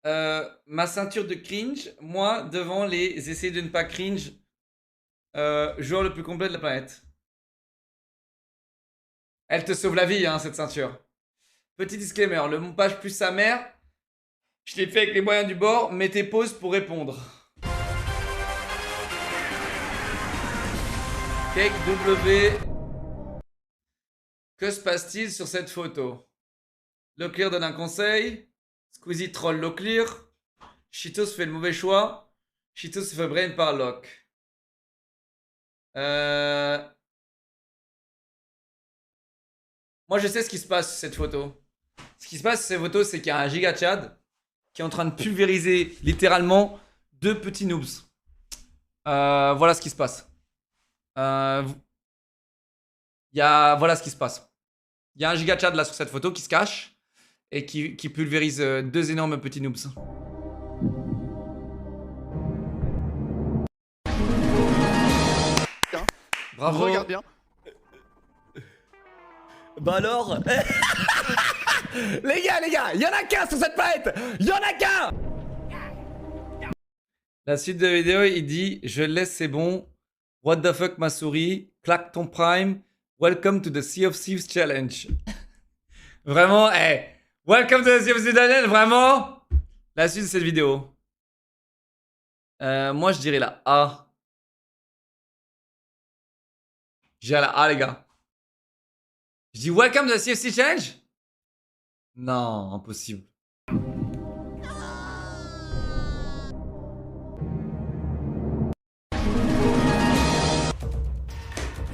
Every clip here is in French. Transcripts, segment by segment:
ma ceinture de cringe, moi, devant les essayer de ne pas cringe, joueur le plus complet de la planète. Elle te sauve la vie, hein, cette ceinture. Petit disclaimer, le montage plus sa mère, je l'ai fait avec les moyens du bord, mettez pause pour répondre. Cake W. Que se passe-t-il sur cette photo? Locklear donne un conseil. Squeezie troll Locklear. Cheetos fait le mauvais choix. Cheetos se fait brain par Lock. Moi je sais ce qui se passe sur cette photo. Ce qui se passe sur cette photo, c'est qu'il y a un giga Chad qui est en train de pulvériser littéralement 2 petits noobs. Voilà ce qui se passe. Voilà ce qui se passe. Il y a un giga Chad là sur cette photo qui se cache et qui pulvérise 2 énormes petits noobs. Bravo. Regarde bien. Bah alors les gars, il y en a qu'un sur cette planète. Il y en a qu'un. La suite de la vidéo, il dit je laisse, c'est bon. What the fuck ma souris. Claque ton prime. Welcome to the Sea of Thieves Challenge. Vraiment, welcome to the Sea of Thieves Challenge, vraiment. La suite de cette vidéo. Moi je dirais la A. Je dirais la A les gars. Je dis welcome to the Sea of Thieves Challenge. Non, impossible.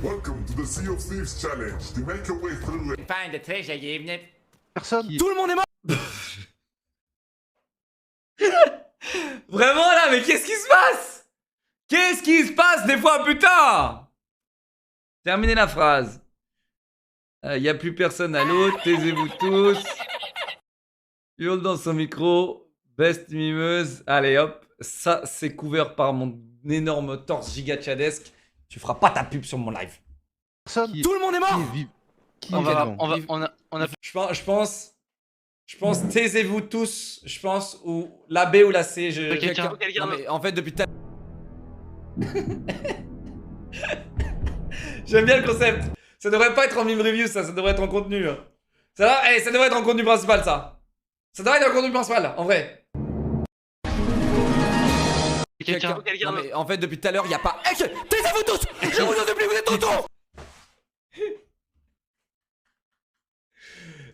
Welcome to the Sea of Thieves Challenge. To make your way through it. Fin de très joyeux. Personne. Tout le monde est mort. Vraiment là, mais qu'est-ce qui se passe? Qu'est-ce qui se passe des fois, putain? Terminez la phrase. Y a plus personne à l'autre, taisez-vous tous. Hurle dans son micro. Best mimeuse. Allez hop, ça c'est couvert par mon énorme torse giga tchadesque. Tu feras pas ta pub sur mon live. Personne. Tout le monde est mort. Je pense, taisez-vous tous, je pense, ou la B ou la C. Non, mais en fait, depuis tout à l'heure. J'aime bien le concept. Ça devrait pas être en meme review, ça devrait être en contenu. Ça va, ça devrait être en contenu principal, ça. Ça devrait être en contenu principal, en vrai. Non, mais en fait, depuis tout à l'heure, il y a pas. Taisez-vous tous. Je vous en supplie, vous êtes trop tôt.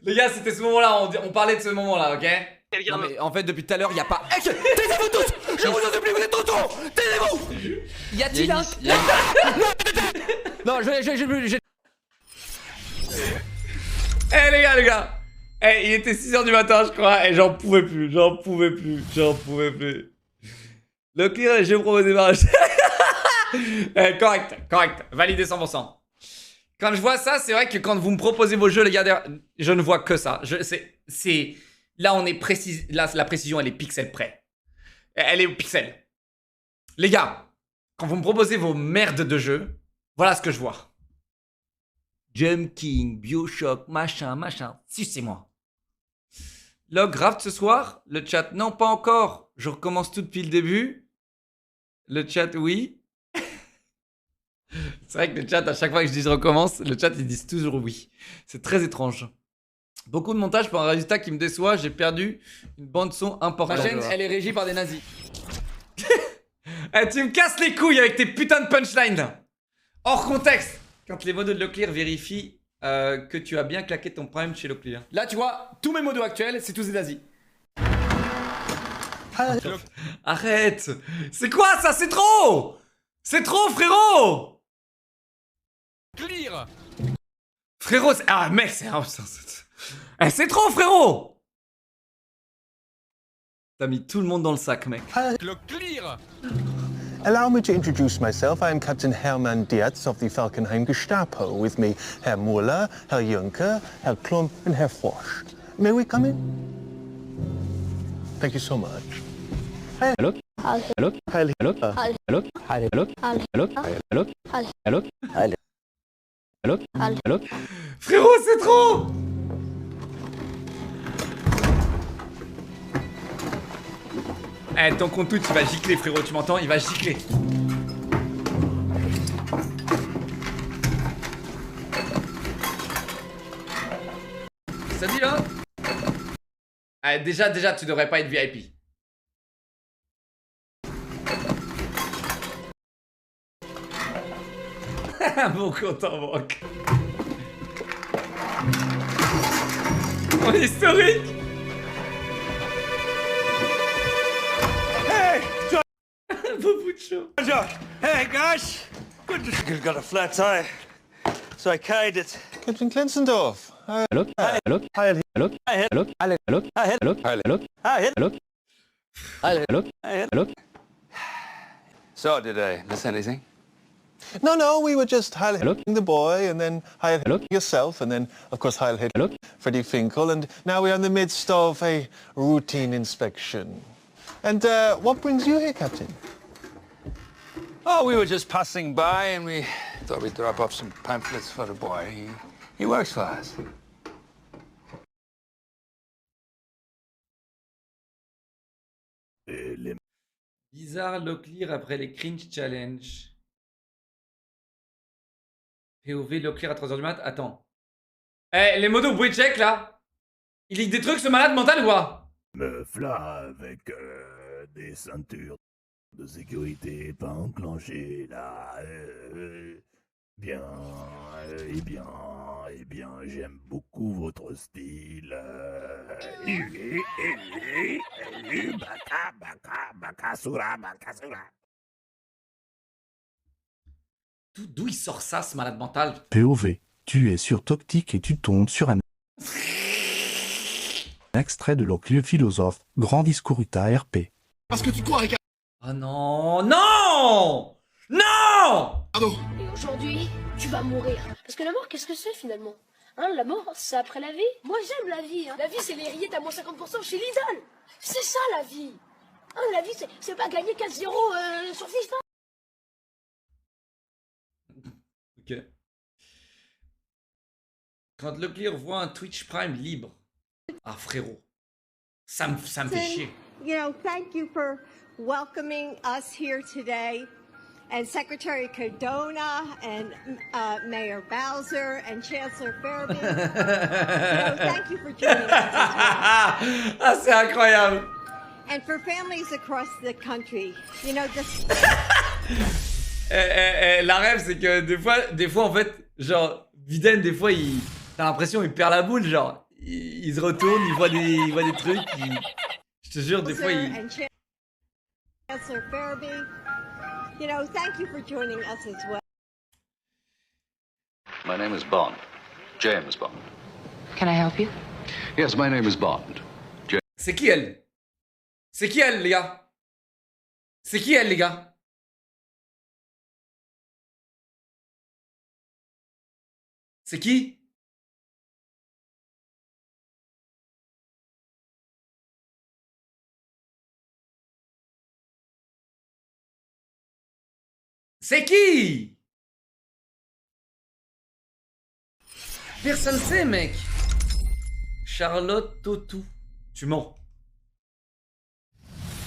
Les gars, c'était ce moment-là, on parlait de ce moment-là, ok? Non, mais en fait, depuis tout à l'heure, il y a pas. Taisez-vous tous. Je vous en supplie, vous êtes trop tôt. Taisez-vous. Y a-t-il un. Non, j'ai. Les gars. Il était 6h du matin, je crois, et j'en pouvais plus. Le clear, je propose des barrages. Correct. Validé 100%. Quand je vois ça, c'est vrai que quand vous me proposez vos jeux, les gars, je ne vois que ça. Là, on est précis. Là, la précision, elle est pixel près. Elle est au pixel. Les gars, quand vous me proposez vos merdes de jeux, voilà ce que je vois. Jump King, Bioshock, machin. Sucez-moi. Log Raft ce soir. Le chat, non, pas encore. Je recommence tout depuis le début. Le chat, oui. C'est vrai que le chat, à chaque fois que je dis je recommence, le chat, ils disent toujours oui. C'est très étrange. Beaucoup de montage pour un résultat qui me déçoit. J'ai perdu une bande son importante. Ma chaîne, elle est régie par des nazis. Tu me casses les couilles avec tes putains de punchlines. Hors contexte. Quand les modos de Locklear vérifient que tu as bien claqué ton prime chez Locklear. Là, tu vois, tous mes modos actuels, c'est tous des nazis. Arrête. C'est quoi ça? C'est trop. C'est trop, frérot. Clear. Frérot, ah mec, c'est trop, frérot. T'as mis tout le monde dans le sac, mec. Le clear. Allow me to introduce myself. I am Captain Hermann Dietz of the Falkenheim Gestapo. With me, Herr Muller, Herr Juncker, Herr Klump, and Herr Forsch. May we come in? Thank you so much. Hello? Hello? Hello? Hello? Hello? Hello? Hello? Hello? Hello? Hello? Hello? Frérot, c'est trop. Eh, ton compte Twitch, il va gicler, frérot, tu m'entends? Il va gicler. Ça dit là? Ah, déjà, tu devrais pas être VIP. Mon compte en banque. Mon historique. Hey, Beaucoup de chaud. Georgia! Hey, guys! Good to see you got a flat tire. So I carried it. Captain Clinsendorf. Hello? Hello? Heil Hello? I hit. Hello? I hit. Hello? I hit. Hello? Heil Hello? I hit. Hello? I hit. Hello? I hit. Hello? So, did I miss anything? No, we were just Heil Hello? hitting the boy, and then Heil Hello? hitting yourself, and then, of course, Heil hit Hello? Freddie Finkel, and now we're in the midst of a routine inspection. And what brings you here, Captain? Oh, we were just passing by and we thought we'd drop off some pamphlets for the boy. He works for us. Bizarre Locklear après les cringe challenge. POV Locklear à 3h du mat. Attends. Eh, les modos, vous pouvez check là? Il lit des trucs ce malade mental ou quoi? Meuf là, avec des ceintures de sécurité pas enclenchées là. Bien, eh bien, j'aime beaucoup votre style. Bakasura. D'où il sort ça, ce malade mental? POV, tu es sur Toctic et tu tombes sur un extrait de Locklear Philosophe, Grand Discourita RP. Oh non, non! Non! Et aujourd'hui, tu vas mourir. Parce que la mort, qu'est-ce que c'est finalement? Hein, la mort, c'est après la vie? Moi, j'aime la vie. Hein. La vie, c'est les rillettes à moins 50% chez Lidl. C'est ça, la vie. Hein, la vie, c'est pas gagner 4-0 sur FIFA. Ok. Quand Locklear voit un Twitch Prime libre. Ah frérot. Ça me fait chier. You know, thank you for welcoming us here today. And Secretary Cardona and Mayor Bowser and Chancellor Fairby. You know, thank you for joining us as well. Ah, c'est incroyable. And for families across the country, you know, this. La rêve, c'est que des fois, en fait, genre, Viden, des fois, t'as l'impression il perd la boule, genre. Il se retourne, il voit des trucs. Je te jure, des fois, And Chancellor Fairby. You know, thank you for joining us as well. My name is Bond. James Bond. Can I help you? Yes, my name is Bond. C'est qui elle? C'est qui elle, les gars? C'est qui elle, les gars? C'est qui? C'est qui? Personne sait, mec. Charlotte Totou. Tu mens.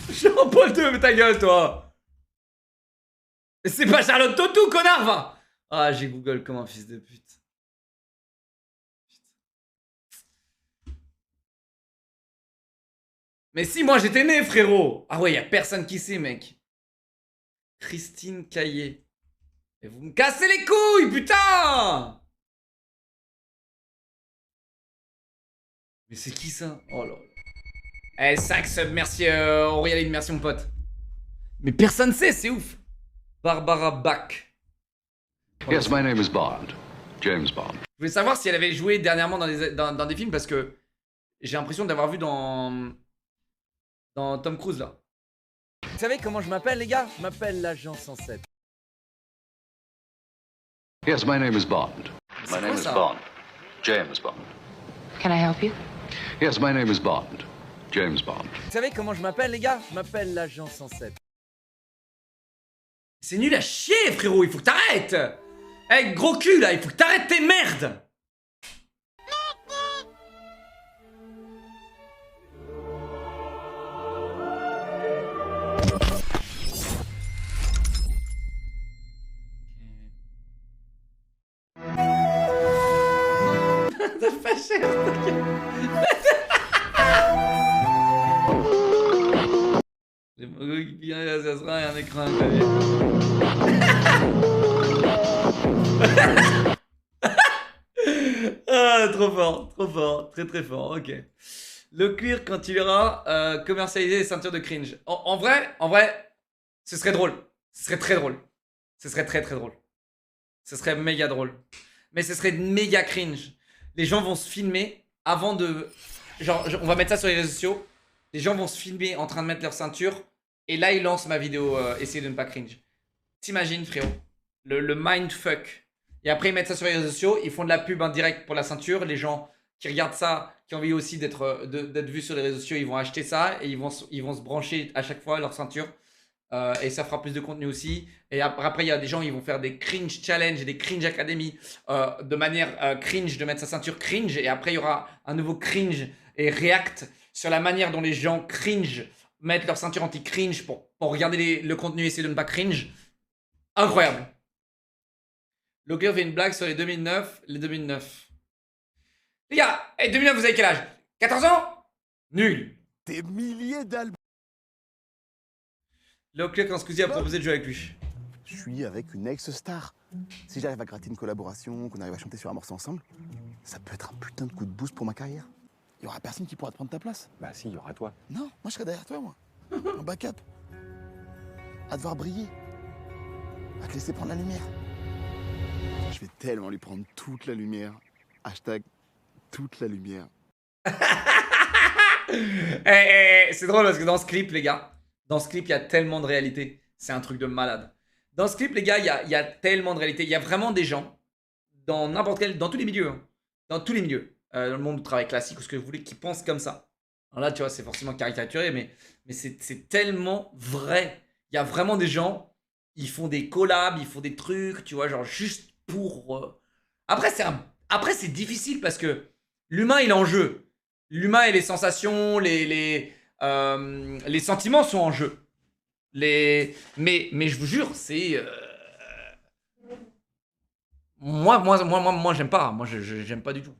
Jean-Paul II, mais ta gueule, toi. C'est pas Charlotte Totou, connard, va. Ah, j'ai Google comme un fils de pute. Mais si, moi j'étais né, frérot. Ah ouais, y a personne qui sait, mec. Christine Caillé. Et vous me cassez les couilles, putain! Mais c'est qui ça? Oh là là. Eh, 5 subs, merci Aurélien, merci mon pote. Mais personne sait, c'est ouf. Barbara Bach. Yes, my name is Bond. James Bond. Je voulais savoir si elle avait joué dernièrement dans des films parce que j'ai l'impression d'avoir vu dans Tom Cruise là. Vous savez comment je m'appelle, les gars? Je m'appelle l'agent 107. Yes, my name is Bond. My name is ça? Bond. James Bond. Can I help you? Yes, my name is Bond. James Bond. Vous savez comment je m'appelle, les gars? Je m'appelle l'agent 107. C'est nul à chier, frérot, il faut que t'arrêtes. Eh, gros cul là, il faut que t'arrêtes tes merdes. écran, un clavier. Ah, trop fort, très fort, ok. Le cuir quand il ira commercialiser les ceintures de cringe. En vrai, ce serait drôle. Ce serait très drôle. Ce serait très drôle. Ce serait méga drôle. Mais ce serait méga cringe. Les gens vont se filmer avant de... Genre, on va mettre ça sur les réseaux sociaux. Les gens vont se filmer en train de mettre leur ceinture. Et là, ils lancent ma vidéo essayer de ne pas cringe. T'imagines, frérot, le mindfuck. Et après, ils mettent ça sur les réseaux sociaux. Ils font de la pub en direct pour la ceinture. Les gens qui regardent ça, qui ont envie aussi d'être vus sur les réseaux sociaux, ils vont acheter ça. Et ils vont se brancher à chaque fois leur ceinture. Et ça fera plus de contenu aussi. Et après, il y a des gens, ils vont faire des cringe challenge et des cringe academy de manière cringe, de mettre sa ceinture cringe. Et après, il y aura un nouveau cringe et react sur la manière dont les gens cringe mettent leur ceinture anti-cringe pour regarder le contenu et essayer de ne pas cringe. Incroyable. Locker fait une blague sur les 2009. Les 2009. Les gars, 2009, vous avez quel âge? 14 ans? Nul. Des milliers d'albums. Locker quand Squeezie a proposé de jouer avec lui. Je suis avec une ex-star. Si j'arrive à gratter une collaboration, qu'on arrive à chanter sur un morceau ensemble, ça peut être un putain de coup de boost pour ma carrière. Il y aura personne qui pourra te prendre ta place. Bah si, il y aura toi. Non, moi je serai derrière toi, moi. En backup. À devoir briller. À te laisser prendre la lumière. Je vais tellement lui prendre toute la lumière. Hashtag toute la lumière. C'est drôle parce que dans ce clip, les gars, dans ce clip, il y a tellement de réalité. C'est un truc de malade. Dans ce clip, les gars, il y a tellement de réalité. Il y a vraiment des gens, dans n'importe quel, dans tous les milieux, hein, dans tous les milieux, dans le monde du travail classique ou ce que vous voulez, qui pensent comme ça. Alors là, tu vois, c'est forcément caricaturé, mais c'est tellement vrai. Il y a vraiment des gens, ils font des collabs, ils font des trucs, tu vois, genre juste pour... Après, c'est difficile parce que l'humain, il est en jeu. L'humain et les sensations, les sentiments sont en jeu. Mais je vous jure, c'est... Moi, j'aime pas. Moi, j'aime pas du tout.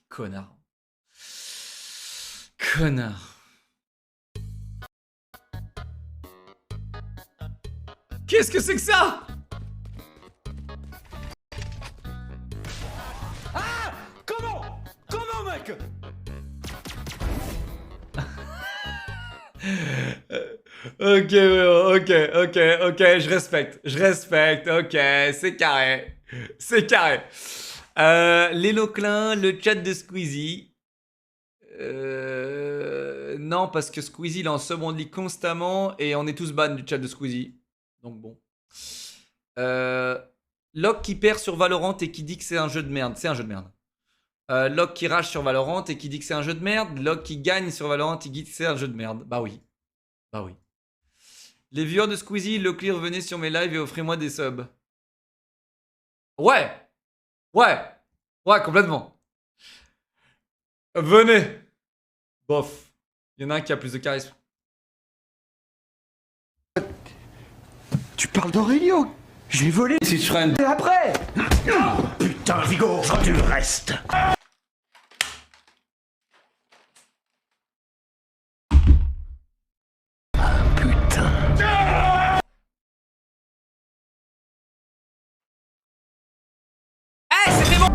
Connard. Qu'est-ce que c'est que ça? Ah! Comment, mec? Ok, je respecte, ok, c'est carré. Lélo Klein, le chat de Squeezie. Non, parce que Squeezie il est en second league constamment et on est tous ban du chat de Squeezie. Donc bon. Locke qui perd sur Valorant et qui dit que c'est un jeu de merde. C'est un jeu de merde. Locke qui rage sur Valorant et qui dit que c'est un jeu de merde. Locke qui gagne sur Valorant et qui dit que c'est un jeu de merde. Bah oui. Les viewers de Squeezie, le clear, venez sur mes lives et offrez-moi des subs. Ouais, complètement. Venez. Bof. Il y en a un qui a plus de charisme. Tu parles d'Aurélio. Je l'ai volé. Si tu ferais un... Après. Putain, Vigo, quand tu restes. C'était bon.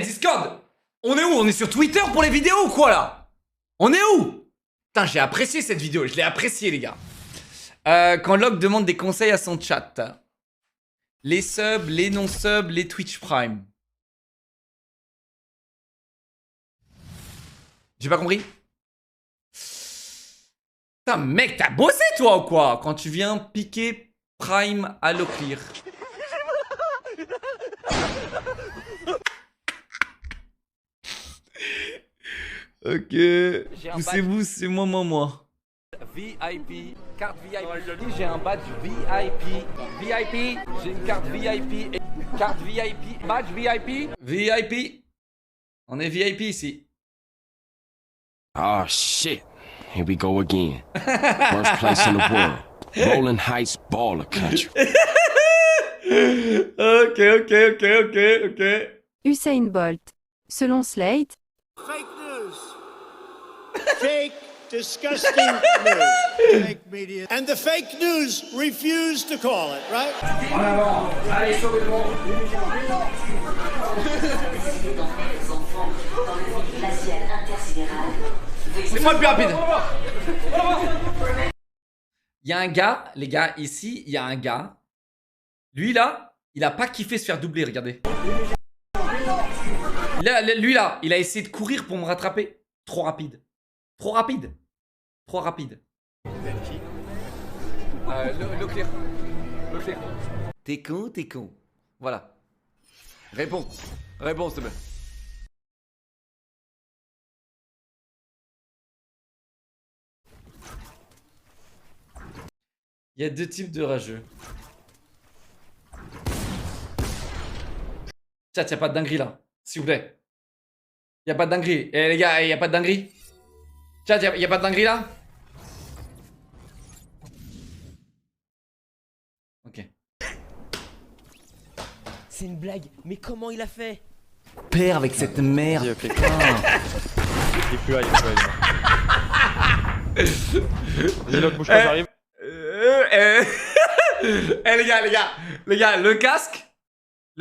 Discord, on est où? On est sur Twitter pour les vidéos ou quoi là? On est où? Putain, j'ai apprécié cette vidéo, je l'ai apprécié les gars. Quand Locke demande des conseils à son chat. Les subs, les non-subs, les Twitch Prime. J'ai pas compris. Putain mec, t'as bossé toi ou quoi? Quand tu viens piquer Prime à Locklear. Ok, poussez-vous, c'est moi. VIP, carte VIP. J'ai un badge VIP. VIP, j'ai une carte VIP. Carte VIP, badge VIP. VIP. On est VIP ici. Oh shit. Here we go again. Worst place in the world. Rolling Heights baller country. Ok. Usain Bolt. Selon Slate, Fake news. Fake, disgusting news. Fake media. And the fake news refuse to call it, right? Allez, sauvez-le. C'est moi le plus rapide. Il y a un gars, les gars, ici, il y a un gars. Lui là, il a pas kiffé se faire doubler, regardez. Là, lui là, il a essayé de courir pour me rattraper. Trop rapide. Trop rapide. Trop rapide. Leclerc. Leclerc. T'es con. Voilà. Réponds, s'il te plaît. Il y a deux types de rageux. Chat, y'a pas de dinguerie là. S'il vous plaît. Y'a pas de dinguerie. Eh les gars, y'a pas de dinguerie. Chat, y'a pas de dinguerie là. Ok. C'est une blague, mais comment il a fait? Père avec cette merde. Il est plus là, Dis-le, bouge pas, j'arrive. Eh les gars, le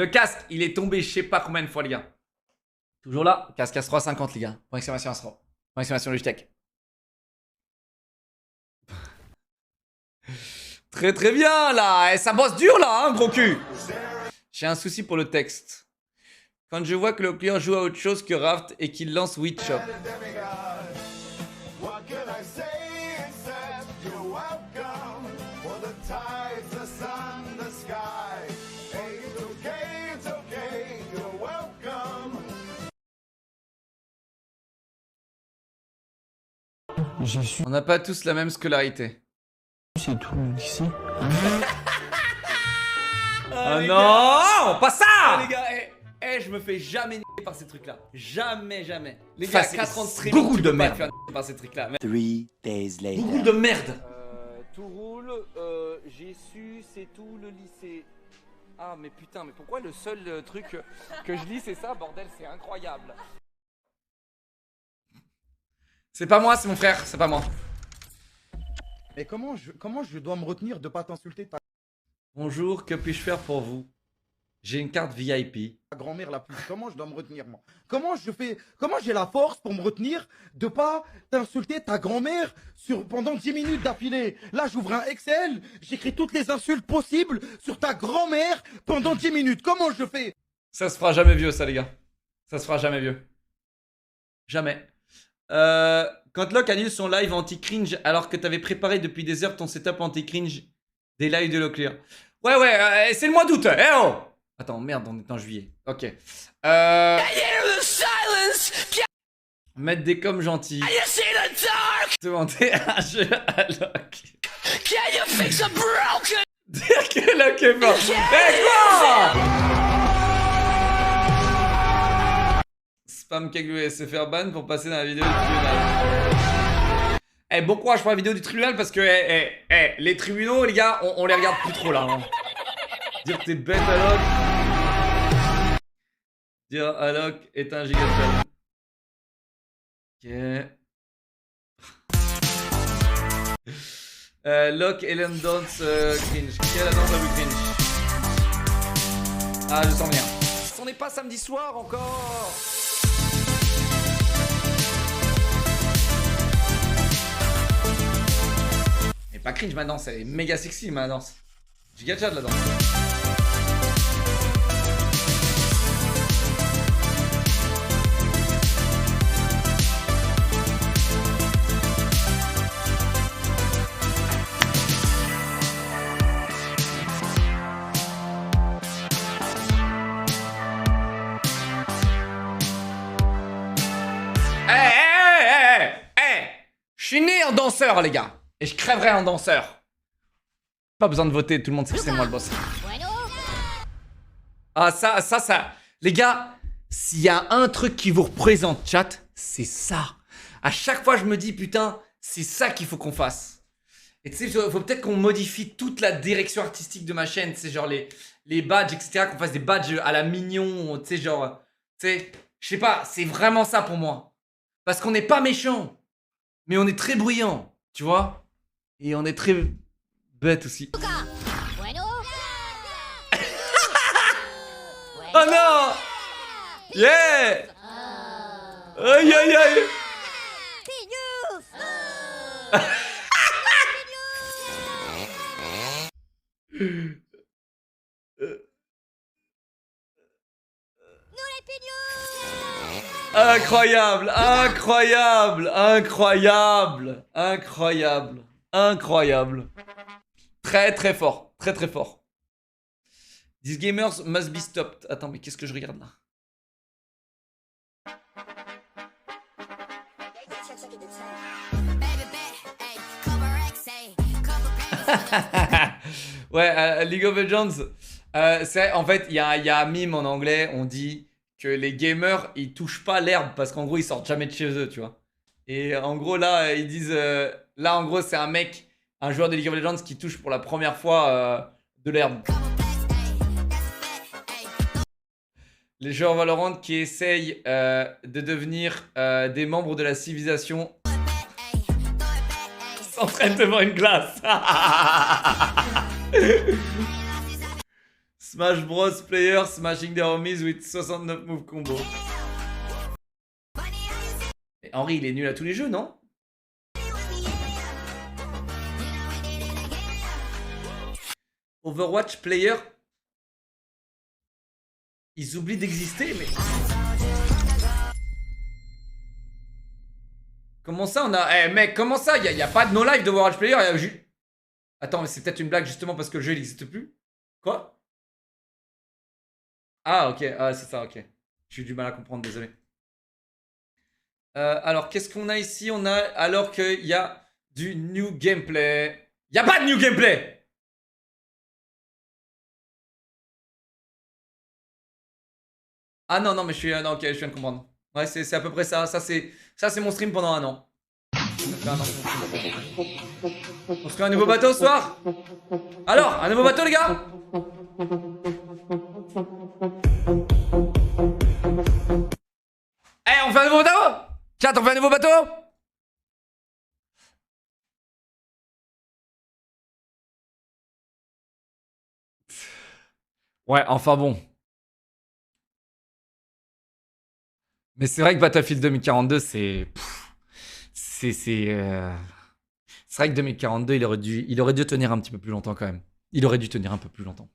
casque, il est tombé je sais pas combien de fois les gars. Toujours là, casque à 3,50 les gars. Point exclamation Astro. Point exclamation Logitech. Très bien là, ça bosse dur là, hein, gros cul. J'ai un souci pour le texte. Quand je vois que le client joue à autre chose que Raft et qu'il lance Witch Shop. On n'a pas tous la même scolarité. C'est tout ici. Oh non, pas ça. Les gars, je me fais jamais niquer par ces trucs-là. Jamais. Les gars, 4 ans de stream, beaucoup de merde par ces trucs-là. 3 days later. Beaucoup de merde. Tout roule, j'ai su, c'est tout le lycée. Ah mais putain, mais pourquoi le seul truc que je lis c'est ça, bordel, c'est incroyable. C'est pas moi, c'est mon frère, c'est pas moi. Mais comment je dois me retenir de pas t'insulter ta Bonjour, que puis-je faire pour vous? J'ai une carte VIP. grand-mère la plus? Comment je dois me retenir moi? Comment j'ai la force pour me retenir de pas t'insulter ta grand-mère pendant 10 minutes d'affilée? Là j'ouvre un Excel, j'écris toutes les insultes possibles sur ta grand-mère pendant 10 minutes. Comment je fais? Ça se fera jamais vieux ça les gars. Ça se fera jamais vieux. Jamais. Quand Locke annule son live anti-cringe alors que t'avais préparé depuis des heures ton setup anti-cringe des lives de Leclerc. Ouais, c'est le mois d'août. Eh oh. Attends, merde, on est en juillet. Ok. Mettre des coms gentils. Demander un jeu à Locke. Dire que Locke est mort. Eh quoi? Spam Kaglu et se faire ban pour passer dans la vidéo du tribunal. Eh, bon courage pour la vidéo du tribunal parce que les tribunaux, les gars, on les regarde plus trop là. Hein. Dire que t'es bête à Locke. Dire à Locke est un giga fan. Ok. Locke, Ellen Dance, cringe. Qui est la danse la plus cringe? Ah, je sens bien. Ce n'est pas samedi soir encore. Mais pas cringe ma danse, elle est méga sexy ma danse. Giga chat la danse. Je suis né en danseur les gars. Et je crèverai en danseur. Pas besoin de voter, tout le monde sait que c'est moi le boss. Ah ça. Les gars, s'il y a un truc qui vous représente chat, c'est ça. À chaque fois je me dis putain, c'est ça qu'il faut qu'on fasse. Et tu sais, faut peut-être qu'on modifie toute la direction artistique de ma chaîne. Tu sais, genre les badges, etc. Qu'on fasse des badges à la mignon. Tu sais, genre... Tu sais, je sais pas, c'est vraiment ça pour moi. Parce qu'on n'est pas méchant. Mais on est très bruyant. Tu vois? Et on est très bête aussi. Oh non! Yeah! Aïe aïe aïe! Incroyable, incroyable, incroyable, incroyable, incroyable. Très très fort, très très fort. These gamers must be stopped. Attends, mais qu'est-ce que je regarde là? Ouais, League of Legends. C'est en fait, il y a un meme en anglais, on dit que les gamers ils touchent pas l'herbe parce qu'en gros ils sortent jamais de chez eux, tu vois. Et en gros là ils disent là en gros c'est un mec, un joueur de League of Legends qui touche pour la première fois de l'herbe. Les joueurs Valorant qui essayent de devenir des membres de la civilisation s'entraînent devant une glace. Smash Bros player smashing their homies with 69 move combo. Et Henry, il est nul à tous les jeux, non? Overwatch player. Ils oublient d'exister, mais... Comment ça, on a... Eh mec, comment ça? Y a pas de no-life d'Overwatch player, Attends, mais c'est peut-être une blague justement parce que le jeu il n'existe plus. Quoi? Ah ok, ah, c'est ça, ok. J'ai eu du mal à comprendre, désolé. Alors, qu'est-ce qu'on a ici? On a... Alors qu'il y a du new gameplay. Y a pas de new gameplay! Ah non, non, mais je suis... Non, ok, je viens de comprendre. Ouais, c'est à peu près ça. Ça, c'est mon stream pendant un an. On se fait un nouveau bateau ce soir? Alors, un nouveau bateau les gars? Eh, on fait un nouveau bateau? Chat, on fait un nouveau bateau? Ouais, enfin bon. Mais c'est vrai que Battlefield 2042, c'est vrai que 2042, il aurait dû tenir un petit peu plus longtemps quand même. Il aurait dû tenir un peu plus longtemps.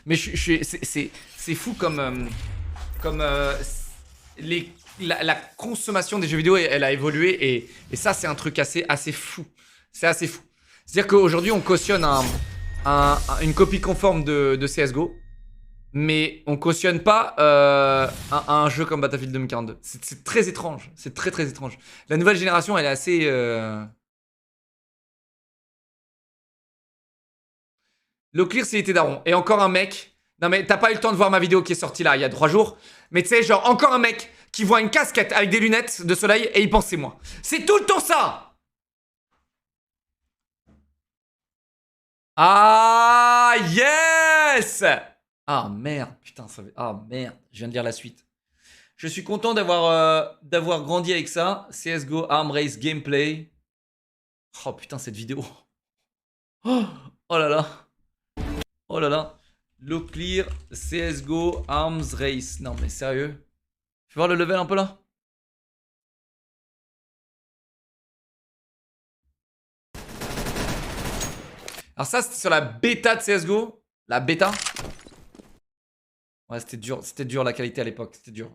Mais c'est fou comme la consommation des jeux vidéo, elle a évolué et ça c'est un truc assez fou. C'est assez fou. C'est-à-dire qu'aujourd'hui on cautionne une copie conforme de CSGO. Mais on cautionne pas un jeu comme Battlefield 2042. C'est très étrange. C'est très très étrange. La nouvelle génération, elle est assez... Low-clear, c'est l'été daron. Et encore un mec... Non mais t'as pas eu le temps de voir ma vidéo qui est sortie là, il y a 3 jours. Mais tu sais, genre encore un mec qui voit une casquette avec des lunettes de soleil et il pense c'est moi. C'est tout le temps ça! Ah, yes! Ah merde, putain, ça fait... Ah merde, je viens de lire la suite. Je suis content d'avoir grandi avec ça. CSGO Arm Race Gameplay. Oh putain, cette vidéo. Oh là là. Oh là là. Low clear, CSGO Arms Race. Non mais sérieux. Fais voir le level un peu là. Alors ça, c'était sur la bêta de CSGO. La bêta. Ouais, c'était dur la qualité à l'époque, c'était dur.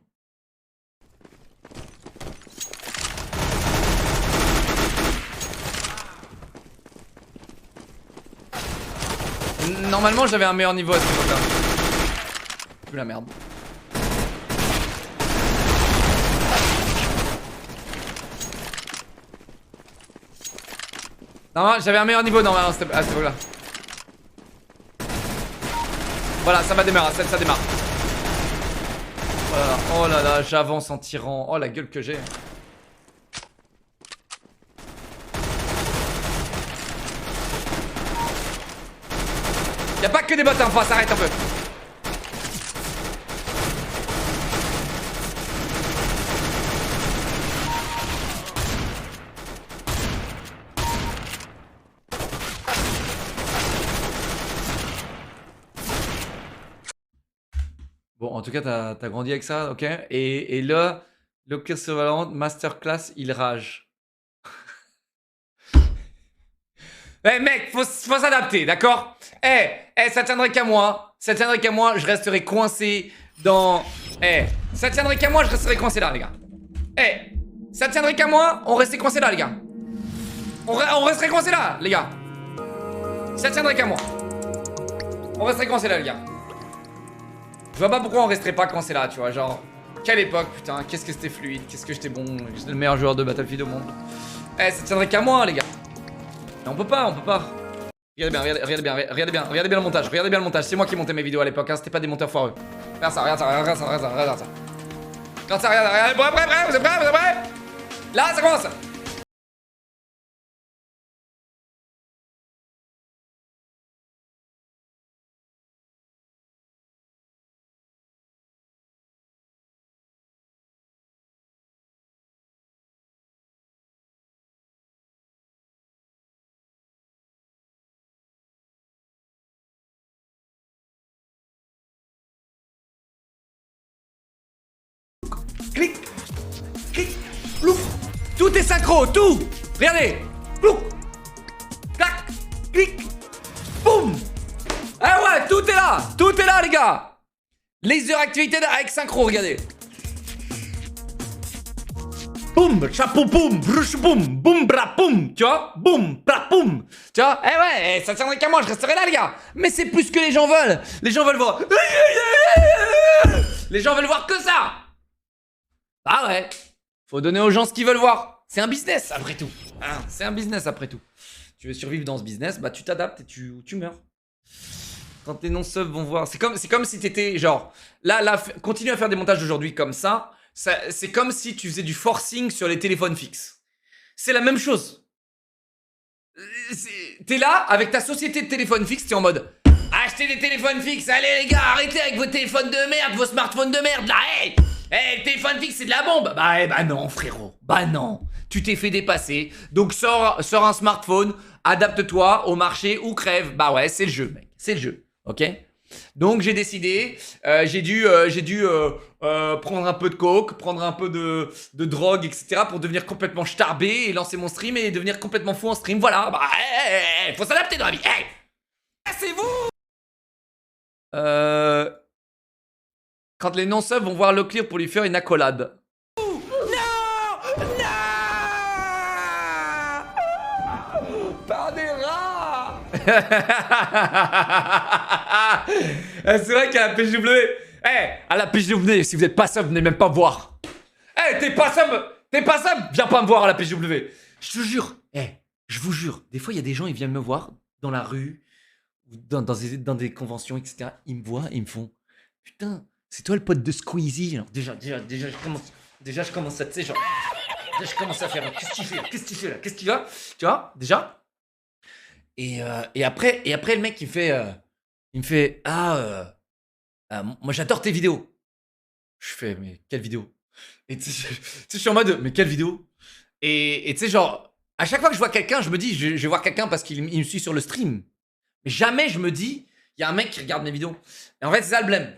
Normalement, j'avais un meilleur niveau à cette époque-là. Plus la merde. Non, j'avais un meilleur niveau normalement à cette époque-là. Voilà, ça va démarrer, ça démarre. Oh là là, j'avance en tirant. Oh la gueule que j'ai. Y'a pas que des bots en face, arrête un peu. Bon, en tout cas, t'as grandi avec ça, ok. Et là, le Clear sur Valorant, Masterclass, il rage. Eh mec, faut s'adapter, d'accord? Ça tiendrait qu'à moi. Ça tiendrait qu'à moi, je resterai coincé dans... ça tiendrait qu'à moi, je resterai coincé là, les gars. Ça tiendrait qu'à moi, on restait coincé là, les gars. On resterait coincé là, les gars. Ça tiendrait qu'à moi. On resterait coincé là, les gars. Je vois pas pourquoi on resterait pas coincé là, tu vois, genre... Quelle époque, putain, qu'est-ce que c'était fluide, qu'est-ce que j'étais bon, j'étais le meilleur joueur de Battlefield au monde. Ça tiendrait qu'à moi, les gars. Mais on peut pas, Regardez bien le montage, c'est moi qui montais mes vidéos à l'époque, hein, c'était pas des monteurs foireux. Regarde ça. Regarde ça, regarde, bref, vous êtes prêts? Là, ça commence. Clic, plouf. Tout est synchro, tout. Regardez, plouf, clac, clic, boum. Ah ouais, tout est là les gars. Laser activated avec synchro, regardez. Boum, chapeau, boum, bruche, boum, boum, bra, boum, tu vois, boum, bra, boum, tu vois, ça tiendrait qu'à moi, je resterai là les gars. Mais c'est plus que les gens veulent. Les gens veulent voir. Les gens veulent voir que ça. Ah ouais, faut donner aux gens ce qu'ils veulent voir. C'est un business après tout. Hein, c'est un business après tout. Tu veux survivre dans ce business, bah tu t'adaptes et tu meurs. Quand les non-subs vont voir, c'est comme si t'étais genre là, continue à faire des montages d'aujourd'hui comme ça. C'est comme si tu faisais du forcing sur les téléphones fixes. C'est la même chose. T'es là avec ta société de téléphones fixes, t'es en mode achetez des téléphones fixes, allez les gars, arrêtez avec vos téléphones de merde, vos smartphones de merde là, le téléphone fixe c'est de la bombe. Bah non frérot, bah non. Tu t'es fait dépasser, donc sors un smartphone, adapte-toi au marché ou crève. Bah ouais, c'est le jeu mec, c'est le jeu, ok. Donc j'ai décidé, j'ai dû prendre un peu de coke, prendre un peu de drogue, etc. pour devenir complètement starbé et lancer mon stream et devenir complètement fou en stream. Voilà, bah faut s'adapter dans la vie. C'est vous. Quand les non-subs vont voir Locklear pour lui faire une accolade. Par des rats. C'est vrai qu'à la PJW, à la PJW, si vous êtes pas sub, venez même pas me voir. T'es pas sub, viens pas me voir à la PJW. Je te jure, je vous jure, des fois il y a des gens, ils viennent me voir dans la rue, ou dans des conventions, etc. Ils me voient, ils me font, putain, c'est toi le pote de Squeezie. Alors, déjà, je commence à, tu sais, genre, déjà, je commence à faire, qu'est-ce que tu fais là, qu'est-ce que tu vas, tu vois, déjà. Et après, le mec, il me fait, moi j'adore tes vidéos. Je fais, mais quelle vidéo? Et tu sais, je suis en mode, mais quelle vidéo? Et tu sais, genre, à chaque fois que je vois quelqu'un, je me dis, je vais voir quelqu'un parce qu'il me suit sur le stream. Mais jamais je me dis, il y a un mec qui regarde mes vidéos. Et en fait, c'est ça le blême.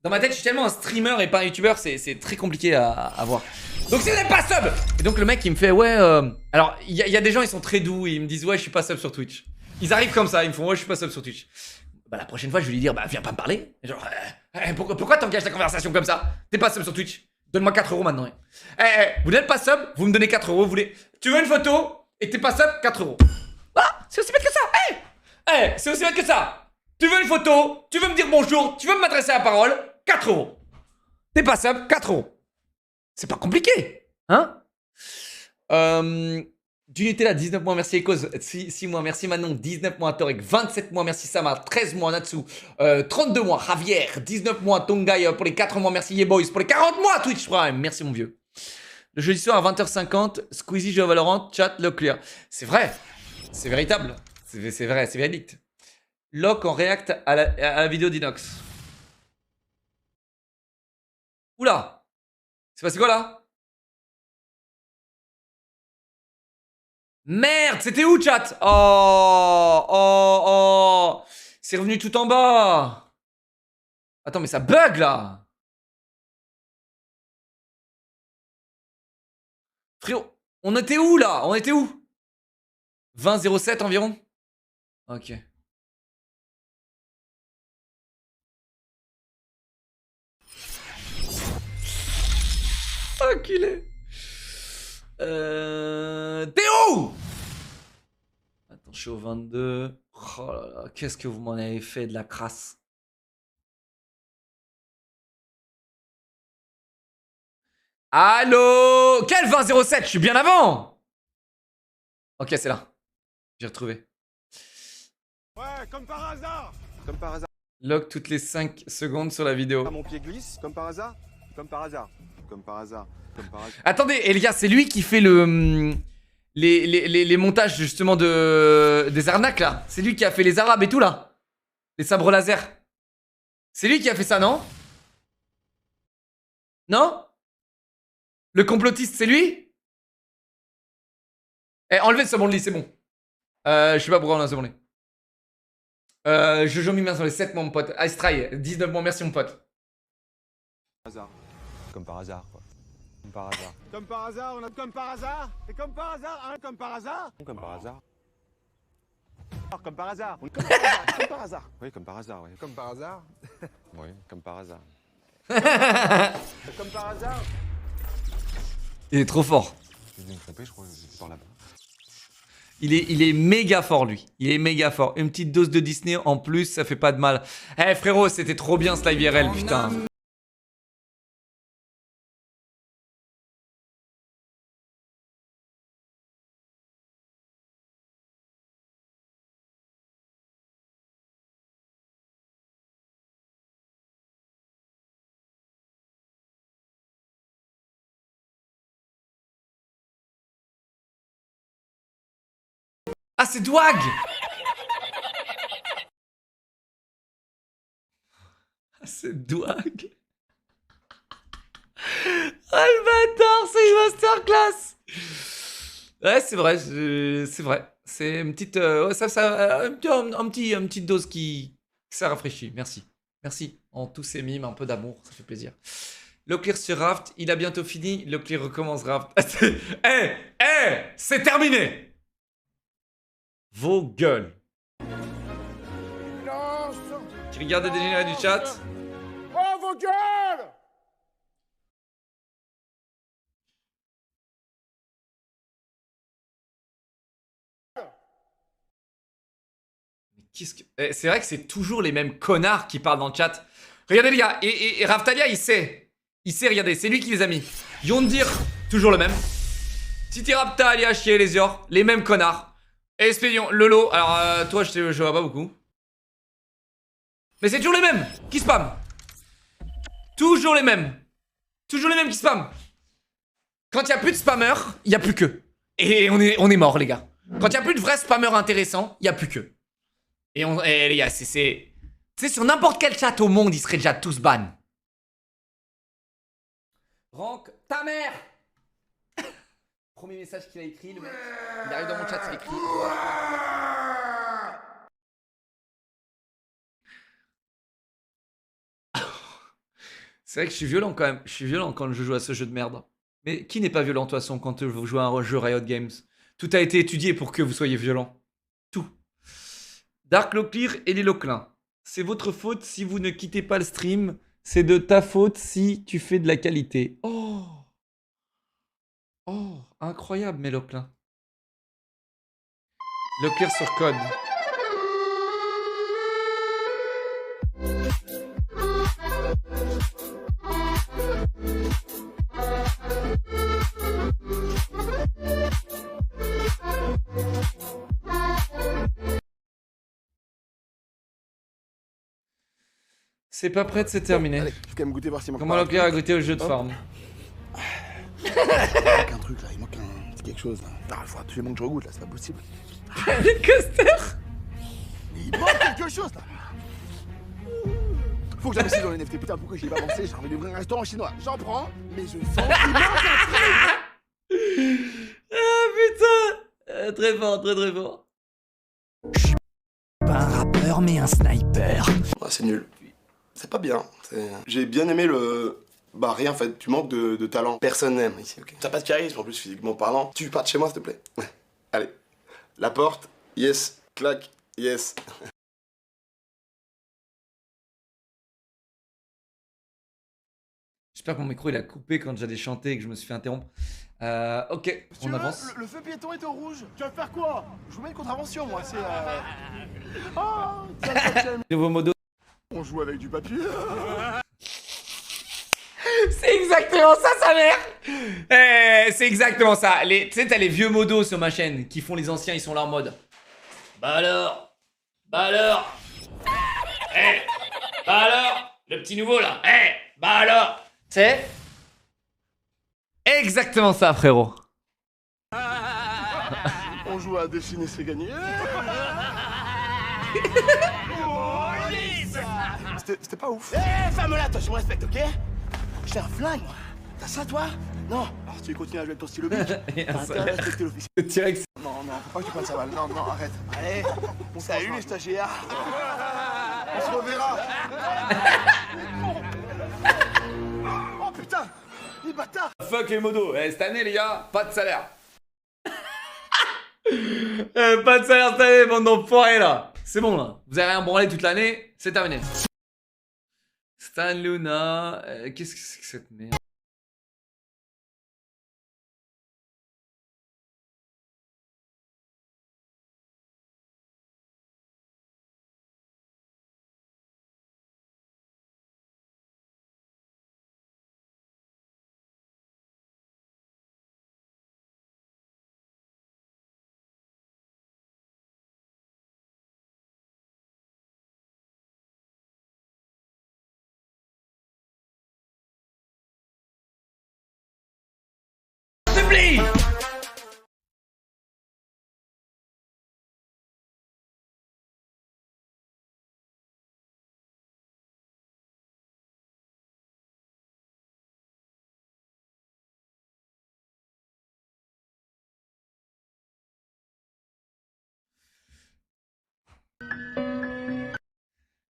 Dans ma tête, je suis tellement un streamer et pas un youtubeur, c'est très compliqué à voir. Donc si vous n'êtes pas sub. Et donc le mec, il me fait, ouais, alors, il y a des gens, ils sont très doux, ils me disent, ouais, je suis pas sub sur Twitch. Ils arrivent comme ça, ils me font, ouais, je suis pas sub sur Twitch. Bah la prochaine fois, je vais lui dire, bah viens pas me parler. Genre, pourquoi t'engages la conversation comme ça? T'es pas sub sur Twitch. Donne-moi 4 € maintenant. Vous n'êtes pas sub, vous me donnez 4 €. Tu veux une photo et t'es pas sub, 4 €. Voilà, c'est aussi bête que ça. C'est aussi bête que ça. Tu veux une photo, tu veux me dire bonjour, tu veux m'adresser à la parole, 4 €. T'es pas sub, 4 €. C'est pas compliqué, hein? Du Nutella, 19 mois, merci Ecos, 6 mois, merci Manon, 19 mois Torek, 27 mois, merci Sama, 13 mois Natsu, 32 mois Javier, 19 mois Tongai, pour les 4 mois, merci Yeboys, pour les 40 mois Twitch Prime, merci mon vieux. Le jeudi soir à 20h50, Squeezie joue à Valorant, chat Locklear. C'est vrai, c'est véritable, c'est vrai, c'est véridique. Locke en react à la vidéo d'Inox. Oula! C'est passé quoi là? Merde, c'était où, chat? Oh, oh, oh. C'est revenu tout en bas. Attends, mais ça bug là. Frérot, on était où là? On était où? 20,07 environ? Ok. Enculé. T'es où? Attends, je suis au 22. Oh là là, qu'est-ce que vous m'en avez fait de la crasse. Allô? Quel 20,07? Je suis bien avant. Ok, c'est là. J'ai retrouvé. Ouais, comme par hasard. Comme par hasard. Log toutes les 5 secondes sur la vidéo. Mon pied glisse, comme par hasard. Comme par hasard. Comme par hasard. Comme par hasard. Attendez, Elia, c'est lui qui fait le... Les montages justement des arnaques là. C'est lui qui a fait les arabes et tout là. Les sabres laser. C'est lui qui a fait ça, non? Non? Le complotiste, c'est lui? Eh, enlevez ce bon lit, c'est bon. Je sais pas pourquoi on a ce bon lit. Jojo Mimien sur les 7 mois, mon pote. Ice Try, 19 mois, merci mon pote. Hasard. Comme par hasard, quoi. Comme par hasard. Comme par hasard, on a comme par hasard. C'est comme par hasard, hein, comme par hasard. Comme par hasard. Comme par hasard. Comme par hasard. Comme par hasard. Oui, comme par hasard, oui. Comme par hasard. Oui, comme par hasard. Comme par hasard. Il est trop fort. J'ai dû me tromper, je crois que c'était par là-bas. Il est méga fort, lui. Il est méga fort. Une petite dose de Disney en plus, ça fait pas de mal. Eh frérot, c'était trop bien ce live IRL, putain. Ah, c'est Dwag! Ah, c'est Dwag! Ah, le bâtard, c'est une masterclass! Ouais, c'est vrai, c'est vrai. C'est une petite... ouais, une petite dose qui... Ça rafraîchit, merci. Merci. En tous ces mimes, un peu d'amour, ça fait plaisir. Leclerc sur Raft, il a bientôt fini. Leclerc recommence Raft. C'est terminé! Vos gueules. Qui regarde des dégénérés du chat. Oh, vos gueules! Qu'est-ce que... C'est vrai que c'est toujours les mêmes connards qui parlent dans le chat. Regardez les gars, et Raftalia il sait. Il sait, regardez, c'est lui qui les a mis. Yondir, toujours le même. Titi Raptalia, chier les Yor, les mêmes connards. Expédion, Lolo, alors toi je vois pas beaucoup. Mais c'est toujours les mêmes qui spam. Toujours les mêmes. Toujours les mêmes qui spam. Quand il y a plus de spammers, il y a plus que. Et on est mort les gars. Quand il y a plus de vrais spammers intéressants, il y a plus que. Et les gars, c'est sur n'importe quel chat au monde, ils seraient déjà tous ban. Rank ta mère. Premier message qu'il a écrit, le mec. Il arrive dans mon chat, il écrit. C'est vrai que je suis violent quand même. Je suis violent quand je joue à ce jeu de merde. Mais qui n'est pas violent de toute façon quand vous jouez à un jeu Riot Games? Tout a été étudié pour que vous soyez violent. Tout. Dark Locklear et les Loclins. C'est votre faute si vous ne quittez pas le stream. C'est de ta faute si tu fais de la qualité. Oh. Oh, incroyable, mes Loclins. Leclerc sur code. C'est pas prêt de se terminer. Allez, je vais quand même goûter voir s'il manque Comment Leclerc a goûté au jeu de farm? Il manque un truc là, il manque un petit quelque chose là. Ah, il faut absolument que je regoute là, c'est pas possible. Le coaster. Il manque quelque deux choses là. Faut que j'investisse dans les NFT. Putain, pourquoi j'y ai pas avancé? J'ai envie d'ouvrir un restaurant chinois. J'en prends, mais je sens qu'il manque un truc. Ah putain, très fort, très fort. Pas un rappeur, mais un sniper. Ouais, c'est nul. C'est pas bien. J'ai bien aimé le... Bah rien en fait, tu manques de talent. Personne n'aime ici, ok. T'as pas de charisme en plus physiquement parlant. Tu pars de chez moi s'il te plaît. Allez. La porte, yes. Clac, yes. J'espère que mon micro il a coupé quand j'allais chanter et que je me suis fait interrompre. Ok, on avance. Le feu piéton est au rouge. Tu vas faire quoi? Je vous mets une contravention moi, c'est Oh, Nouveau modo. on joue avec du papier. C'est exactement ça, sa mère. C'est exactement ça. Tu sais, t'as les vieux modos sur ma chaîne qui font les anciens, ils sont là en mode. Bah alors. Bah alors. Le petit nouveau là. Bah alors. Tu sais. Exactement ça, frérot. On joue à dessiner, c'est gagné. C'était pas ouf. Femme-là, toi, je me respecte, ok? J'ai un flingue, moi. T'as ça, toi? Non. Alors tu continues à jouer avec ton stylo bic. T'as un intérêt à respecter l'officier. T-Rex. Non, faut pas que tu prennes sa balle. Non, arrête. Allez, salut les stagiaires. On se reverra. Oh putain, les bâtards. Fuck les modos. Cette année, les gars, pas de salaire. Pas de salaire cette année, bande d'enfoirés là. C'est bon là. Vous avez rien branlé toute l'année, c'est terminé. Stan Luna. Qu'est-ce que c'est que cette merde?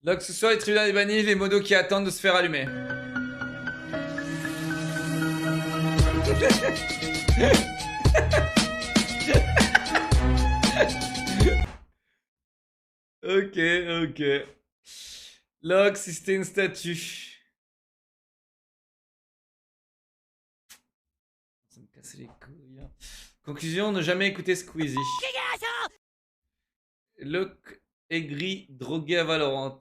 Donc ce soir, les tribunaux des bannis, les modos qui attendent de se faire allumer. Ok. Log, si c'était une statue. Ça me casse les couilles. Conclusion, ne jamais écouter Squeezie. Locke aigri, drogué à Valorant.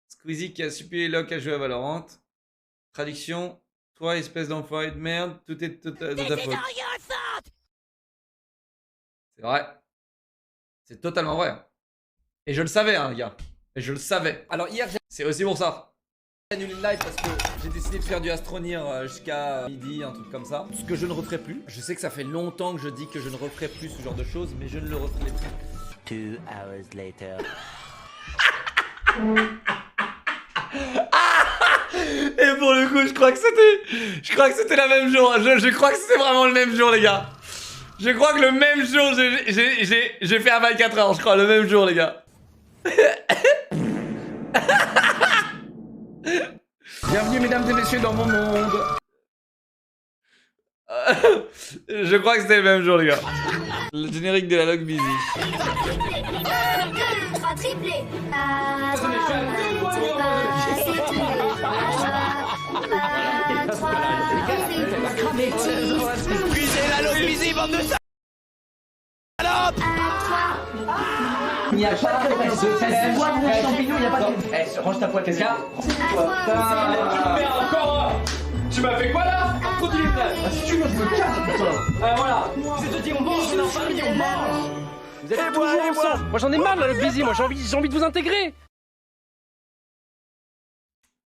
Squeezie qui a supplié Locke à jouer à Valorant. Traduction, toi espèce d'enfoiré de merde, tout est de ta faute. C'est vrai. C'est totalement vrai. Et je le savais, hein, les gars. Et je le savais. Alors hier, c'est aussi pour ça. J'ai annulé le live parce que j'ai décidé de faire du Astronir jusqu'à midi, un truc comme ça. Ce que je ne referai plus. Je sais que ça fait longtemps que je dis que je ne referai plus ce genre de choses, mais je ne le referai plus. 2 hours later. Et pour le coup, je crois que c'était la même jour. Je crois que c'était vraiment le même jour, les gars. Je crois que le même jour, j'ai fait un 24 heures, je crois, le même jour, les gars. Bienvenue, mesdames et messieurs, dans mon monde. Je crois que c'était le même jour, les gars. Le générique de la log busy. Brisez la log busy, bande de salopes. Il n'y a pas de bois de champignons, il n'y a pas de... range ta poêle, quelqu'un. Tu m'as fait quoi là? Continue là. Si tu veux, je me casse, putain. Voilà. Je te dis on mange, c'est dans famille, on mange. Vous êtes toujours ensemble. Moi j'en ai marre de la busy, moi j'ai envie de vous intégrer.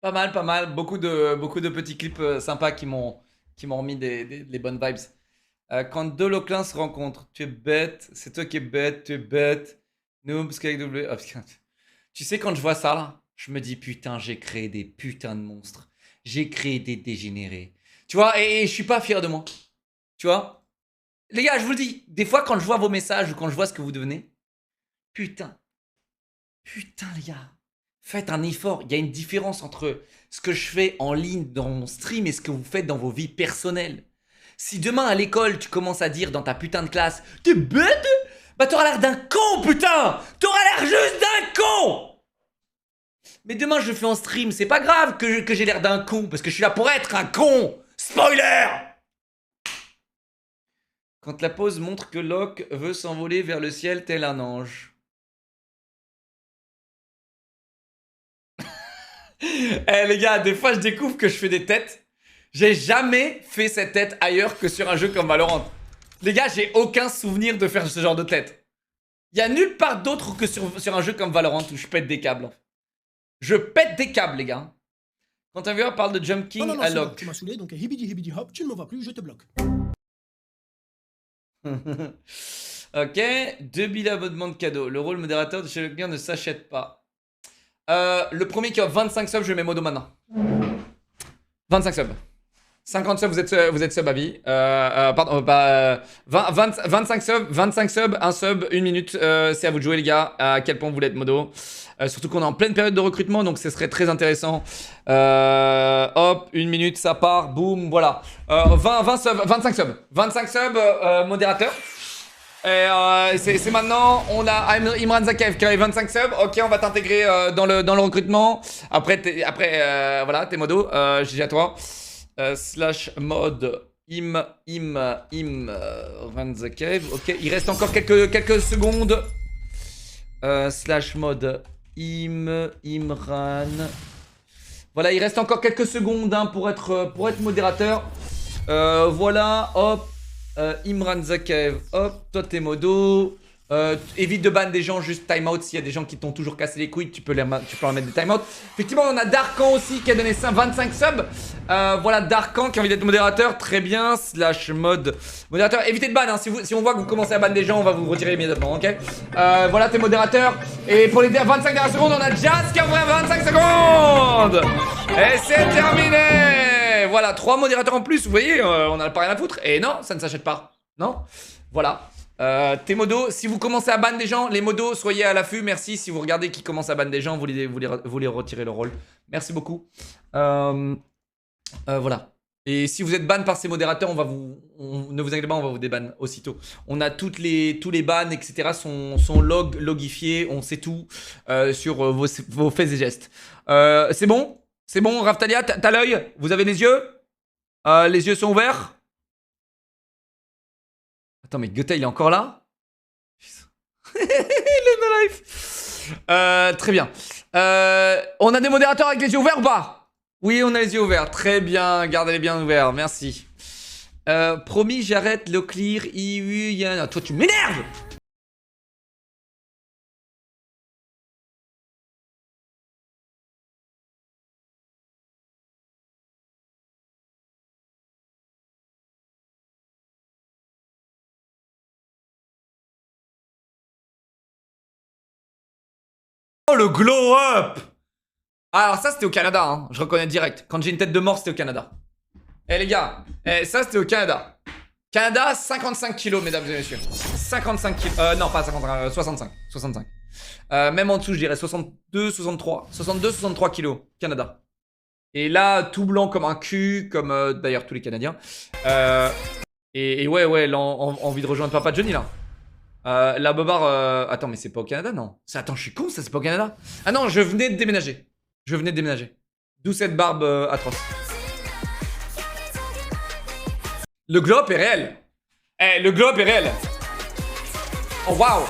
Pas mal. Beaucoup de petits clips sympas qui m'ont remis les bonnes vibes. Quand deux Loclins se rencontrent, tu es bête, c'est toi qui es bête, tu es bête. Noob, Sky W. Oh, putain. Tu sais, quand je vois ça, là, je me dis, putain, j'ai créé des putains de monstres. J'ai créé des dégénérés. Tu vois, et je suis pas fier de moi. Tu vois? Les gars, je vous le dis, des fois, quand je vois vos messages ou quand je vois ce que vous devenez, putain, les gars, faites un effort. Il y a une différence entre ce que je fais en ligne dans mon stream et ce que vous faites dans vos vies personnelles. Si demain, à l'école, tu commences à dire dans ta putain de classe, t'es bête? Bah t'auras l'air d'un con, putain! T'auras l'air juste d'un con! Mais demain, je le fais en stream, c'est pas grave que j'ai l'air d'un con, parce que je suis là pour être un con! Spoiler! Quand la pause montre que Locke veut s'envoler vers le ciel tel un ange. Eh les gars, des fois je découvre que je fais des têtes. J'ai jamais fait cette tête ailleurs que sur un jeu comme Valorant. Les gars, j'ai aucun souvenir de faire ce genre de tête. Il y a nulle part d'autre que sur un jeu comme Valorant où je pète des câbles. Je pète des câbles, les gars. Quand un viewers parle de Jump King à Locke. Tu m'as saoulé, donc hibidi hop, tu ne me vois plus, je te bloque. Ok, 2 000 abonnements de cadeaux. Le rôle modérateur de chez Leclerc ne s'achète pas. Le premier qui a 25 subs, je mets modo maintenant. 25 subs. 50 subs, vous êtes sub à vie. Pardon, 25 subs, 1 sub, 1 minute. C'est à vous de jouer, les gars. À quel point vous voulez être modo. Surtout qu'on est en pleine période de recrutement, donc ce serait très intéressant. Hop, 1 minute, ça part, boum, voilà. 25 subs. 25 subs, modérateur. Et c'est maintenant, on a Imran Zakev qui a 25 subs. Ok, on va t'intégrer dans le recrutement. Après voilà, t'es modo. GG à toi. Slash mode Imran Zakev. Ok, il reste encore quelques secondes. Slash mode Imran. Voilà, il reste encore quelques secondes hein, pour être modérateur. Voilà, hop. Imran Zakev, hop, toi t'es modo. Évite de ban des gens, juste timeout. S'il y a des gens qui t'ont toujours cassé les couilles, tu peux leur mettre des timeouts. Effectivement, on a Darkan aussi qui a donné 25 subs. Voilà, Darkan qui a envie d'être modérateur. Très bien, slash mode modérateur. Évitez de ban, hein. Si on voit que vous commencez à ban des gens, on va vous retirer immédiatement, ok. Voilà, t'es modérateur. Et pour les 25 dernières secondes, on a Jazz qui a ouvert 25 secondes. Et c'est terminé. Voilà, 3 modérateurs en plus, vous voyez, on n'a pas rien à foutre. Et non, ça ne s'achète pas. Non. Voilà. T'es modo, si vous commencez à ban des gens, les modos, soyez à l'affût, merci. Si vous regardez qui commence à ban des gens, vous les retirez le rôle. Merci beaucoup. Voilà. Et si vous êtes ban par ces modérateurs, ne vous inquiétez pas, on va vous déban aussitôt. On a tous les bans, etc. sont logifiés, on sait tout sur vos faits et gestes. C'est bon? C'est bon, Raftalia, t'as l'œil? Vous avez les yeux? Les yeux sont ouverts? Attends, mais Goethe, il est encore là? Il est dans live. Très bien. On a des modérateurs avec les yeux ouverts ou pas? Oui, on a les yeux ouverts. Très bien, gardez-les bien ouverts. Merci. Promis, j'arrête le clear. Toi, tu m'énerves! Oh, le glow up! Alors ça c'était au Canada, hein. Je reconnais direct. Quand j'ai une tête de mort, c'était au Canada. Eh les gars, ça c'était au Canada. Canada, 55 kilos, mesdames et messieurs. 55 kilos. Non, pas 55, 65. 65. Même en dessous, je dirais 62, 63. 62, 63 kilos, Canada. Et là, tout blanc comme un cul, comme d'ailleurs tous les Canadiens. Et ouais, là, envie de rejoindre Papa Johnny là. La Bobard, attends, mais c'est pas au Canada, non? Attends, je suis con, ça c'est pas au Canada? Ah non, je venais de déménager. D'où cette barbe atroce. Le globe est réel. Le globe est réel. Oh waouh.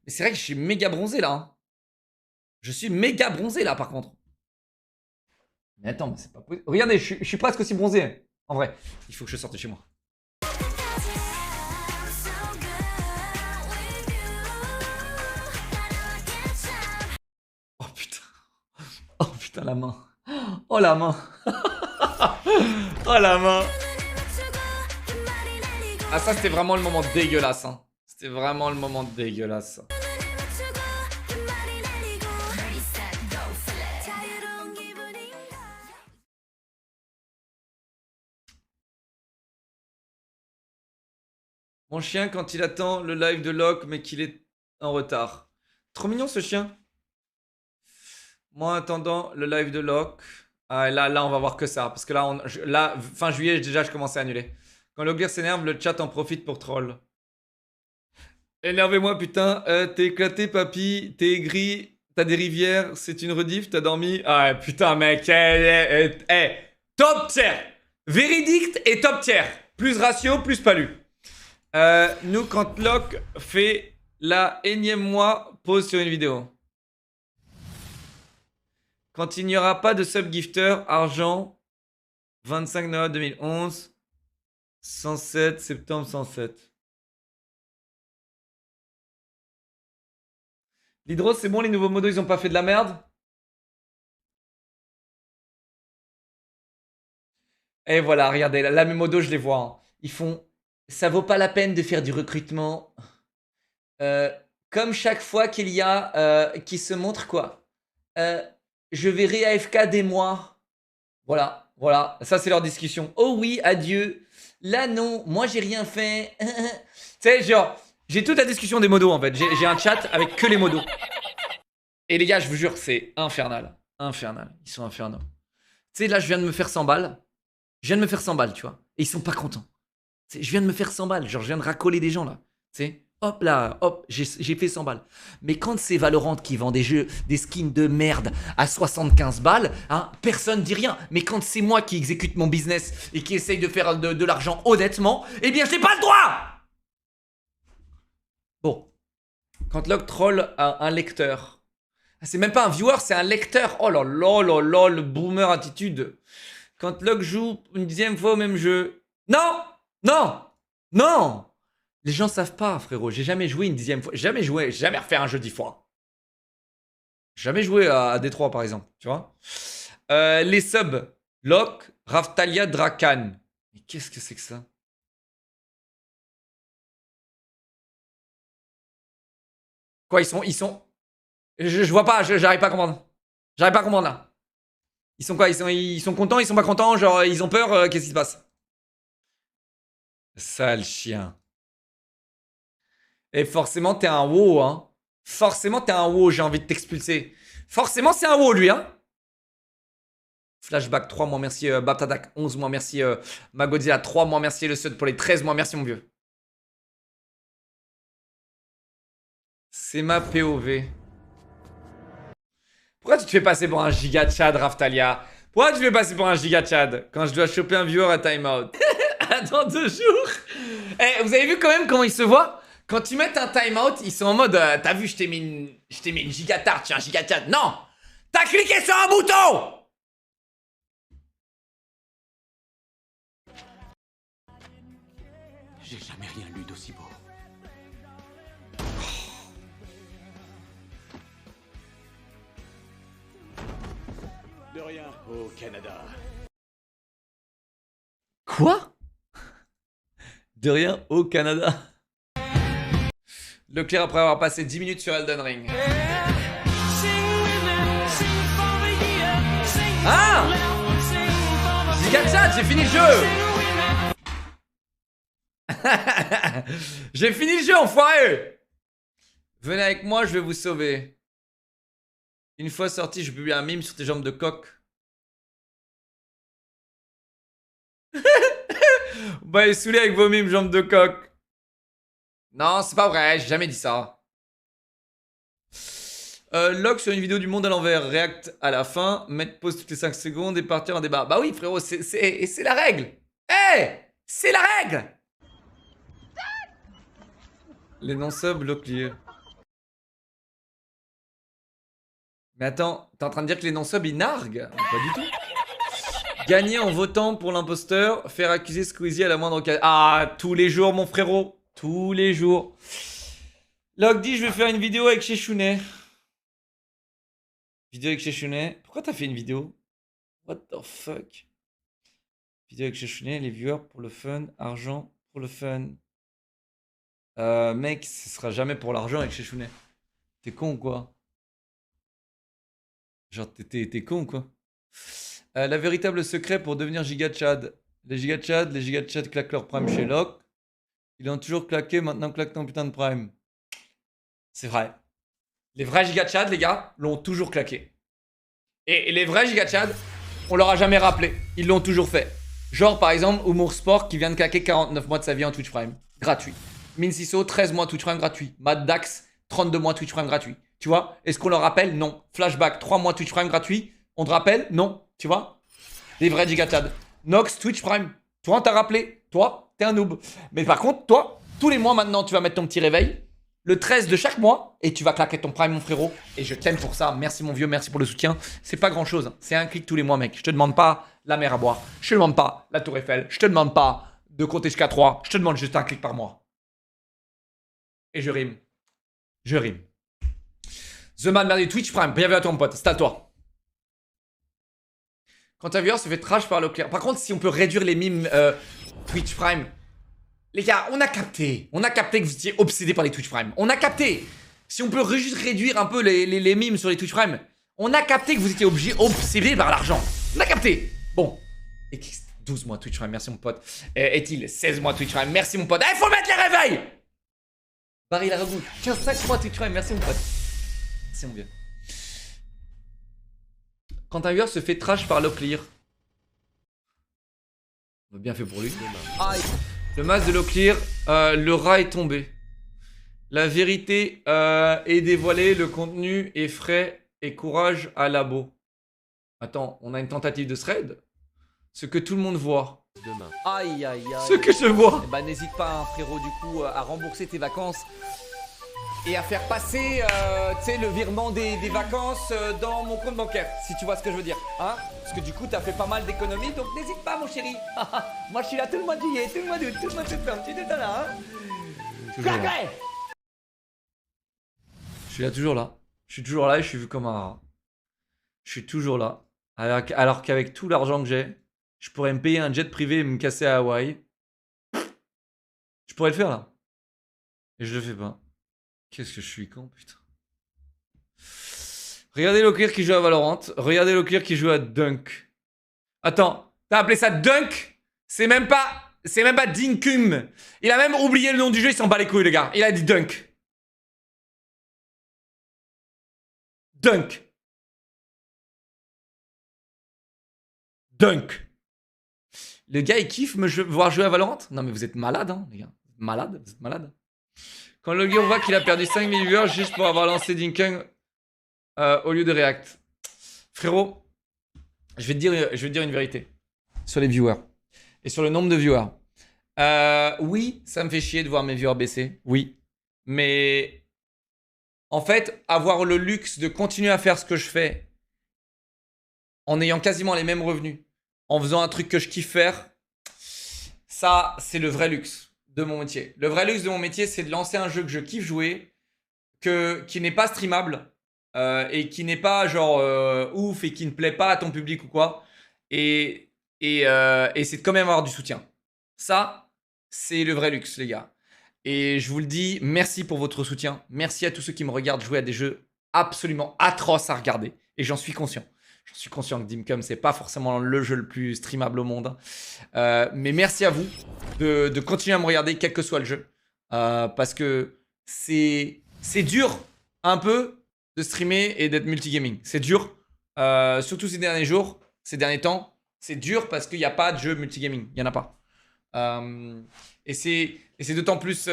Mais c'est vrai que je suis méga bronzé là. Hein. Je suis méga bronzé là par contre. Mais attends, mais c'est pas possible. Regardez, je suis presque aussi bronzé. En vrai, il faut que je sorte de chez moi. Oh putain, la main. Oh la main. Oh la main. Ah ça c'était vraiment le moment dégueulasse. Hein. C'était vraiment le moment dégueulasse. Mon chien, quand il attend le live de Locke, mais qu'il est en retard. Trop mignon ce chien. Moi, en attendant le live de Locke. Ah, là, on va voir que ça. Parce que là, fin juillet, déjà, je commençais à annuler. Quand Loglir s'énerve, le chat en profite pour troll. Énervez-moi, putain. T'es éclaté, papy. T'es aigri. T'as des rivières. C'est une rediff. T'as dormi. Ah, putain, mec. Top tier. Véridict et top tier. Plus ratio, plus palu. Nous, quand Locke fait la énième mois, pause sur une vidéo. Quand il n'y aura pas de sub-gifter, argent, 25 novembre 2011, 107 septembre 107. L'hydro, c'est bon, les nouveaux modos, ils ont pas fait de la merde? Et voilà, regardez, là, mes modos, je les vois. Hein. Ils font... Ça vaut pas la peine de faire du recrutement. Comme chaque fois qu'il y a... qui se montre quoi je verrai AFK des mois. Voilà, voilà. Ça, c'est leur discussion. Oh oui, adieu. Là, non. Moi, j'ai rien fait. Tu sais, genre... J'ai toute la discussion des modos, en fait. J'ai un chat avec que les modos. Et les gars, je vous jure, c'est infernal. Infernal. Ils sont infernaux. Tu sais, là, je viens de me faire 100 balles. Je viens de me faire 100 balles, tu vois. Et ils sont pas contents. T'sais, je viens de me faire 100 balles. Genre, je viens de racoler des gens, là. Tu sais, hop là, hop, j'ai fait 100 balles. Mais quand c'est Valorant qui vend des jeux, des skins de merde à 75 balles, hein, personne dit rien. Mais quand c'est moi qui exécute mon business et qui essaye de faire de l'argent honnêtement, eh bien, j'ai pas le droit. Bon. Quand Locke troll un lecteur. C'est même pas un viewer, c'est un lecteur. Oh là là là là, le boomer attitude. Quand Locke joue une 10e fois au même jeu. Non! Non! Non! Les gens savent pas, frérot. J'ai jamais joué une 10e fois. J'ai jamais refait un jeu 10 fois. Jamais joué à D3, par exemple. Tu vois? Les subs. Locke, Raftalia, Drakan. Mais qu'est-ce que c'est que ça? Quoi, ils sont... Je vois pas, j'arrive pas à comprendre. J'arrive pas à comprendre, là. Ils sont quoi? Ils sont contents, ils sont pas contents? Genre, ils ont peur? Qu'est-ce qui se passe? Sale chien. Et forcément, t'es un WoW, hein. Forcément, t'es un WoW, j'ai envie de t'expulser. Forcément, c'est un WoW, lui, hein. Flashback, 3 mois, merci. Baptadak, 11 mois, merci. Magodzilla, 3 mois, merci. Le Sud pour les 13 mois, merci, mon vieux. C'est ma POV. Pourquoi tu te fais passer pour un giga Chad, Raftalia? Pourquoi tu te fais passer pour un giga Chad quand je dois choper un viewer à timeout? Attends 2 jours. Eh, vous avez vu quand même comment ils se voient? Quand ils mettent un timeout, ils sont en mode t'as vu, je t'ai mis une giga tarte, je suis un giga Chad. Non! T'as cliqué sur un bouton! J'ai jamais rien lu d'aussi beau. De rien au Canada. Quoi? De rien au Canada. Leclerc après avoir passé 10 minutes sur Elden Ring. Ah! Giga Chat, j'ai fini le jeu. J'ai fini le jeu, enfoiré. Venez avec moi, je vais vous sauver. Une fois sorti, je publie un mime sur tes jambes de coq. Bah, saoulé avec vos mimes, jambes de coq. Non, c'est pas vrai, j'ai jamais dit ça. Log sur une vidéo du monde à l'envers, react à la fin, mettre pause toutes les 5 secondes et partir en débat. Bah oui, frérot, c'est la règle. C'est la règle. Les non-subs, Locklear. Mais attends, t'es en train de dire que les non-subs, ils narguent? Pas du tout. Gagner en votant pour l'imposteur, faire accuser Squeezie à la moindre occasion. Ah, tous les jours, mon frérot. Tous les jours. Log dit, je vais faire une vidéo avec Chechounet. Vidéo avec Chechounet. Pourquoi t'as fait une vidéo? What the fuck? Vidéo avec Chechounet, les viewers pour le fun, argent pour le fun. Mec, ce sera jamais pour l'argent avec Chechounet. T'es con ou quoi? Genre, t'es con ou quoi? La véritable secret pour devenir Giga Chad. Les Giga Chad claquent leur prime chez Locke. Ils ont toujours claqué, maintenant claque ton putain de prime. C'est vrai. Les vrais gigachad, les gars, l'ont toujours claqué. Et les vrais gigachad, on leur a jamais rappelé. Ils l'ont toujours fait. Genre, par exemple, Humour Sport qui vient de claquer 49 mois de sa vie en Twitch Prime. Gratuit. Minsiso, 13 mois Twitch Prime gratuit. Mad Dax, 32 mois Twitch Prime gratuit. Tu vois? Est-ce qu'on leur rappelle? Non. Flashback, 3 mois Twitch Prime gratuit. On te rappelle? Non. Tu vois? Les vrais gigachad. Nox, Twitch Prime. Toi, on t'a rappelé. Toi, t'es un noob. Mais par contre, toi, tous les mois maintenant, tu vas mettre ton petit réveil. Le 13 de chaque mois. Et tu vas claquer ton Prime, mon frérot. Et je t'aime pour ça. Merci, mon vieux. Merci pour le soutien. C'est pas grand chose. C'est un clic tous les mois, mec. Je te demande pas la mer à boire. Je te demande pas la Tour Eiffel. Je te demande pas de compter jusqu'à 3. Je te demande juste un clic par mois. Et je rime. Je rime. The Man Merdi Twitch Prime. Bienvenue à toi, mon pote. C'est à toi. Quand un viewer se fait trash par Leclerc. Par contre, si on peut réduire les mimes Twitch Prime. Les gars, on a capté. On a capté que vous étiez obsédés par les Twitch Prime. On a capté. Si on peut juste réduire un peu les mimes sur les Twitch Prime. On a capté que vous étiez obsédés par l'argent. On a capté. Bon. Et 12 mois Twitch Prime. Merci, mon pote. Est-il 16 mois Twitch Prime. Merci, mon pote. Eh, faut mettre les réveils. Barry Laragout. 15 mois Twitch Prime. Merci, mon pote. Merci, mon vieux. Quand un viewer se fait trash par Locklear. Bien fait pour lui. Aïe. Le masque de Locklear, le rat est tombé. La vérité est dévoilée, le contenu est frais et courage à labo. Attends, on a une tentative de thread. Ce que tout le monde voit. Demain. Aïe aïe aïe. Ce que je vois. Eh bah n'hésite pas, hein, frérot, du coup, à rembourser tes vacances. Et à faire passer le virement des vacances dans mon compte bancaire, si tu vois ce que je veux dire. Hein? Parce que du coup, t'as fait pas mal d'économies, donc n'hésite pas, mon chéri. Moi, je suis là tout le mois de juillet, tout le mois d'août, tout le mois de septembre. Tu es là, hein? Je suis là, toujours là. Je suis toujours là et je suis vu comme un rat. Je suis toujours là. Alors qu'avec tout l'argent que j'ai, je pourrais me payer un jet privé et me casser à Hawaï. Je pourrais le faire, là. Et je le fais pas. Qu'est-ce que je suis con, putain. Regardez Locklear qui joue à Valorant. Regardez Locklear qui joue à Dunk. Attends, t'as appelé ça Dunk? C'est même pas Dinkum. Il a même oublié le nom du jeu, il s'en bat les couilles, les gars. Il a dit Dunk. Dunk. Dunk. Le gars, il kiffe me voir jouer à Valorant? Non, mais vous êtes malade, hein, les gars. Malade, vous êtes malade. Quand le gars voit qu'il a perdu 5000 viewers juste pour avoir lancé Dinkum au lieu de React. Frérot, je vais te dire une vérité sur les viewers et sur le nombre de viewers. Oui, ça me fait chier de voir mes viewers baisser. Oui. Mais en fait, avoir le luxe de continuer à faire ce que je fais en ayant quasiment les mêmes revenus, en faisant un truc que je kiffe faire, ça, c'est le vrai luxe de mon métier. Le vrai luxe de mon métier, c'est de lancer un jeu que je kiffe jouer, qui n'est pas streamable et qui n'est pas genre ouf et qui ne plaît pas à ton public ou quoi. Et c'est de quand même avoir du soutien. Ça, c'est le vrai luxe, les gars. Et je vous le dis, merci pour votre soutien. Merci à tous ceux qui me regardent jouer à des jeux absolument atroces à regarder. Et j'en suis conscient. Je suis conscient que Dinkum, c'est pas forcément le jeu le plus streamable au monde. Mais merci à vous de continuer à me regarder, quel que soit le jeu. Parce que c'est dur un peu de streamer et d'être multigaming. C'est dur. Surtout ces derniers jours, ces derniers temps. C'est dur parce qu'il n'y a pas de jeu multigaming. Il n'y en a pas. Et c'est d'autant plus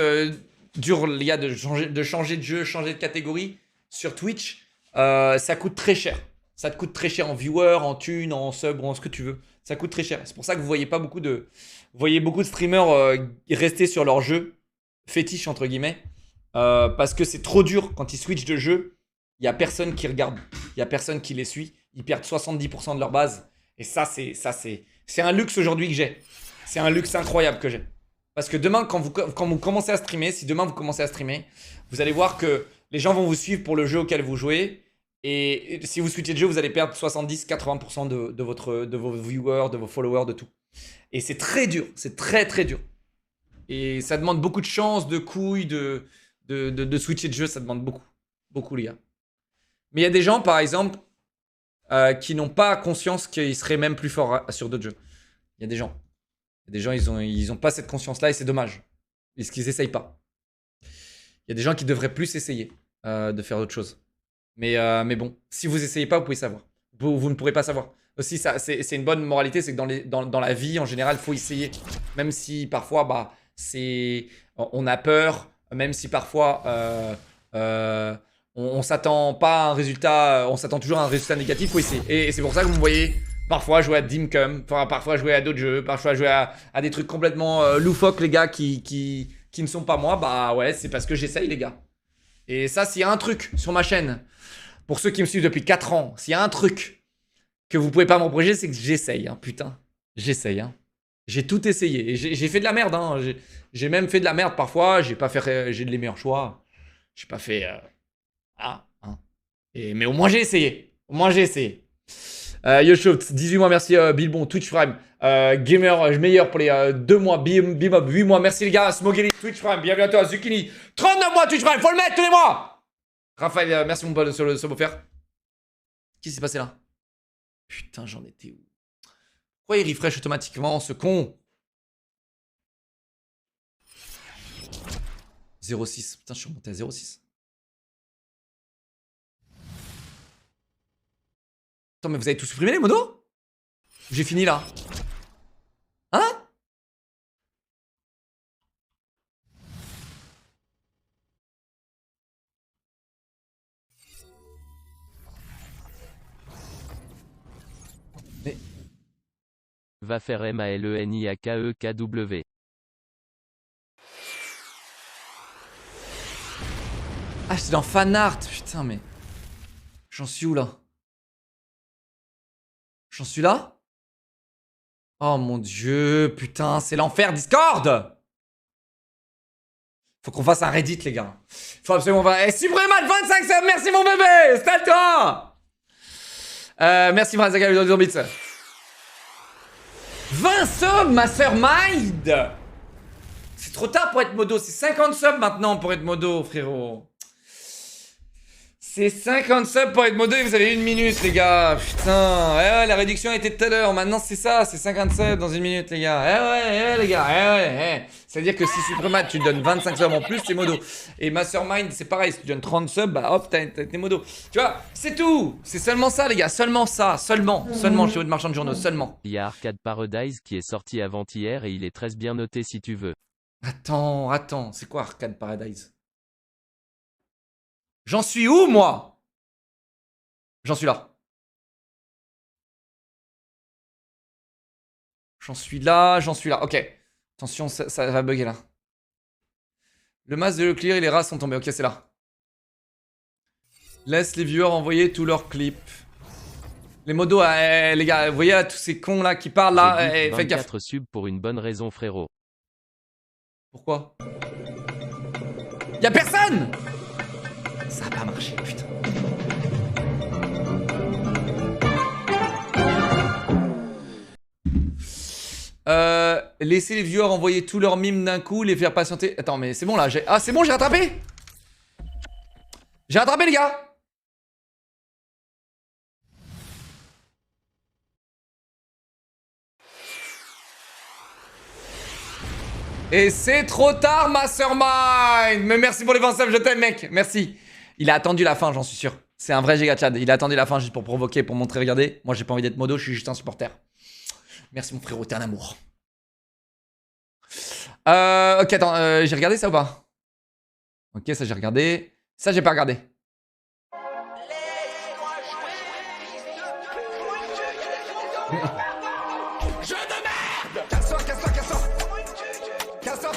dur, les gars, de changer de jeu, changer de catégorie sur Twitch. Ça coûte très cher. Ça te coûte très cher en viewer, en thunes, en sub, en ce que tu veux. Ça coûte très cher. C'est pour ça que vous voyez pas beaucoup de streamers rester sur leur jeu fétiche, entre guillemets. Parce que c'est trop dur quand ils switchent de jeu. Il y a personne qui regarde. Il y a personne qui les suit. Ils perdent 70% de leur base. Et ça, c'est un luxe aujourd'hui que j'ai. C'est un luxe incroyable que j'ai. Parce que demain, quand vous commencez à streamer, si demain vous commencez à streamer, vous allez voir que les gens vont vous suivre pour le jeu auquel vous jouez. Et si vous switchez de jeu, vous allez perdre 70-80% de vos viewers, de vos followers, de tout. Et c'est très dur. C'est très très dur. Et ça demande beaucoup de chance, de couilles, de switcher de jeu. Ça demande beaucoup. Beaucoup, les gars. Mais il y a des gens, par exemple, qui n'ont pas conscience qu'ils seraient même plus forts sur d'autres jeux. Il y a des gens. Ils ont pas cette conscience-là et c'est dommage. Est-ce qu'ils essayent pas? Il y a des gens qui devraient plus essayer de faire autre chose. Mais bon, si vous essayez pas, vous pouvez savoir. Vous ne pourrez pas savoir. Aussi, ça, c'est une bonne moralité, c'est que dans la vie, en général, il faut essayer. Même si parfois, bah, on a peur, même si parfois on s'attend pas à un résultat, on s'attend toujours à un résultat négatif, il faut essayer. Et c'est pour ça que vous me voyez parfois jouer à Dimcum, parfois jouer à d'autres jeux, parfois jouer à des trucs complètement loufoques, les gars, qui ne sont pas moi. Bah ouais, c'est parce que j'essaye, les gars. Et ça, s'il y a un truc sur ma chaîne, pour ceux qui me suivent depuis 4 ans, s'il y a un truc que vous pouvez pas me reprocher, c'est que j'essaye, hein, putain. J'essaye, hein. J'ai tout essayé. Et j'ai fait de la merde, hein. J'ai même fait de la merde parfois. J'ai pas fait... J'ai les meilleurs choix. J'ai pas fait... hein. Mais au moins j'ai essayé. Au moins j'ai essayé. Yoshoft, 18 mois, merci Bilbon, Twitch Prime. Gamer meilleur pour les 2 mois. Bimob, 8 mois, merci les gars. Smogely, Twitch Prime, bienvenue à toi. Zucchini, 39 mois, Twitch Prime, faut le mettre tous les mois. Raphaël, merci mon pote sur le sub offert. Qu'est-ce qui s'est passé là? Putain, j'en étais où? Pourquoi il refresh automatiquement, ce con? 0,6. Putain, je suis remonté à 0,6. Attends, mais vous avez tout supprimé les modos? J'ai fini là. Hein? Mais... Va faire MALENIAKEKW. Ah, j'étais dans fan art, putain, mais... J'en suis où, là? J'en suis là? Oh, mon Dieu, putain, c'est l'enfer, Discord! Faut qu'on fasse un Reddit, les gars. Faut absolument pas... Eh, Supremat, 25 subs, merci, mon bébé! Installe-toi! Merci, Brazaga, le Zombits. 20 subs, ma sœur Mind! C'est trop tard pour être modo, c'est 50 subs maintenant pour être modo, frérot. C'est 50 subs pour être modo et vous avez 1 minute, les gars. Putain. Eh ouais, la réduction était tout à l'heure. Maintenant, c'est ça. C'est 50 subs dans 1 minute, les gars. Eh ouais, les gars. Eh ouais. C'est-à-dire que si Supremat, tu donnes 25 subs en plus, t'es modo. Et Mastermind, c'est pareil. Si tu donnes 30 subs, bah hop, t'es modo. Tu vois, c'est tout. C'est seulement ça, les gars. Seulement ça. Seulement. Seulement chez votre marchand de journaux. Seulement. Il y a Arcade Paradise qui est sorti avant-hier et il est très bien noté si tu veux. Attends. C'est quoi Arcade Paradise? J'en suis où, moi? J'en suis là. J'en suis là. Ok. Attention, ça va bugger là. Le masque de Leclerc et les rats sont tombés. Ok, c'est là. Laisse les viewers envoyer tous leurs clips. Les modos, les gars, vous voyez tous ces cons là qui parlent là. Faites gaffe. 24 subs pour une bonne raison, frérot. Pourquoi? Y'a personne! Ça a pas marché, putain. Laissez les viewers envoyer tous leurs mimes d'un coup, les faire patienter. Attends, mais c'est bon là. Ah, c'est bon, j'ai rattrapé. J'ai rattrapé, les gars. Et c'est trop tard, Mastermind. Mais merci pour les 20 subs, je t'aime, mec. Merci. Il a attendu la fin, j'en suis sûr. C'est un vrai giga Chad. Il a attendu la fin juste pour provoquer, pour montrer, regardez. Moi, j'ai pas envie d'être modo, je suis juste un supporter. Merci, mon frérot, t'es un amour. Ok, attends, j'ai regardé ça ou pas? Ok, ça j'ai regardé. Ça, j'ai pas regardé. Jeu de merde! Casse-toi, frérot! Casse-toi,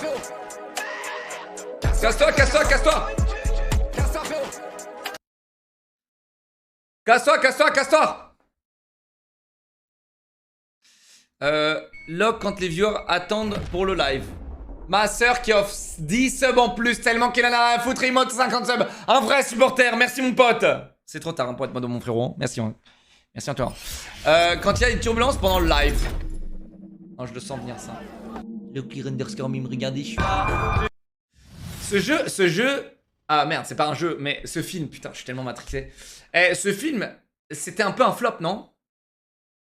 frérot! Casse-toi! Lock quand les viewers attendent pour le live. Ma soeur qui offre 10 subs en plus tellement qu'elle en a rien à foutre, emote 50 subs. Un vrai supporter, merci mon pote. C'est trop tard hein, pour être modo mon frérot. Merci. Merci à toi. Quand il y a des turbulences pendant le live. Non, je le sens venir ça. Le clear underscore mime, regardez, je suis... Ce jeu... Ah merde, c'est pas un jeu, mais ce film, putain, je suis tellement matrixé. Ce film, c'était un peu un flop, non?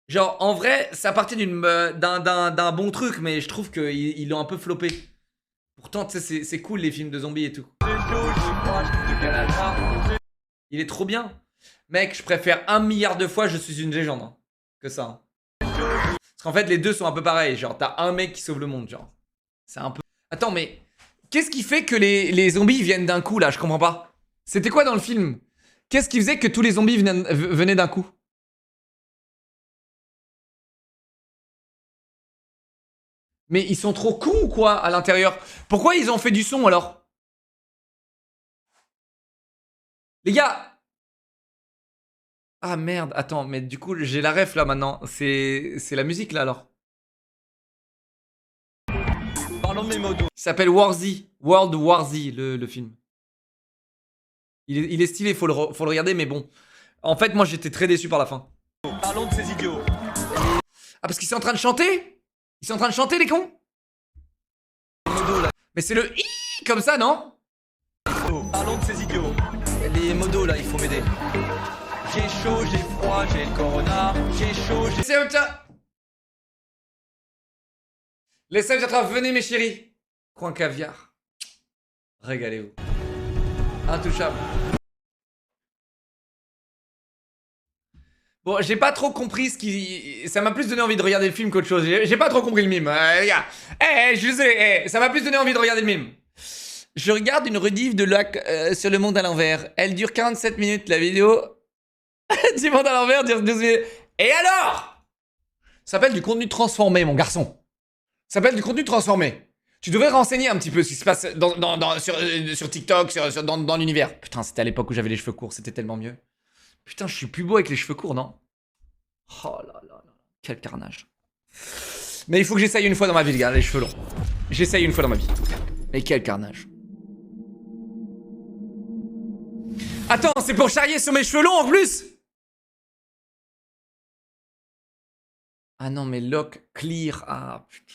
Genre, en vrai, ça partait d'un bon truc, mais je trouve qu'ils l'ont un peu floppé. Pourtant, tu sais, c'est cool les films de zombies et tout. Il est trop bien. Mec, je préfère 1 milliard de fois Je suis une légende hein, que ça. Hein. Parce qu'en fait, les deux sont un peu pareils. Genre, t'as un mec qui sauve le monde, genre. C'est un peu... Attends, mais... Qu'est-ce qui fait que les zombies viennent d'un coup, là? Je comprends pas. C'était quoi dans le film? Qu'est-ce qui faisait que tous les zombies venaient d'un coup? Mais ils sont trop cons ou quoi, à l'intérieur? Pourquoi ils ont fait du son, alors? Les gars! Ah merde, attends, mais du coup, j'ai la ref, là, maintenant. C'est la musique, là, alors. Parlons de mes modos. Il s'appelle Warzy. World War Z, le film. Il est stylé, faut le regarder, mais bon. En fait, moi, j'étais très déçu par la fin. Parlons de ces idiots. Ah, parce qu'ils sont en train de chanter? Ils sont en train de chanter, les cons? Mais c'est le I comme ça, non? Parlons de ces idiots. Les modos, là, il faut m'aider. J'ai chaud, j'ai froid, j'ai le corona. J'ai chaud, j'ai... Les sages attrapent, venez mes chéris. Coin caviar. Régalez-vous. Intouchable. Bon, j'ai pas trop compris ce qui... Ça m'a plus donné envie de regarder le film qu'autre chose. J'ai pas trop compris le mime, les gars. Je suis désolé, ça m'a plus donné envie de regarder le mime. Je regarde une rediff de Lac sur le monde à l'envers. Elle dure 47 minutes, la vidéo du monde à l'envers dure 12 minutes. Et alors? Ça s'appelle du contenu transformé, mon garçon. Ça s'appelle du contenu transformé. Tu devrais renseigner un petit peu ce qui se passe sur TikTok, dans l'univers. Putain, c'était à l'époque où j'avais les cheveux courts, c'était tellement mieux. Putain, je suis plus beau avec les cheveux courts, non? Oh là là là, quel carnage. Mais il faut que j'essaye une fois dans ma vie, les gars, les cheveux longs. J'essaye une fois dans ma vie. Mais quel carnage. Attends, c'est pour charrier sur mes cheveux longs en plus? Ah non, mais lock, clear, ah putain.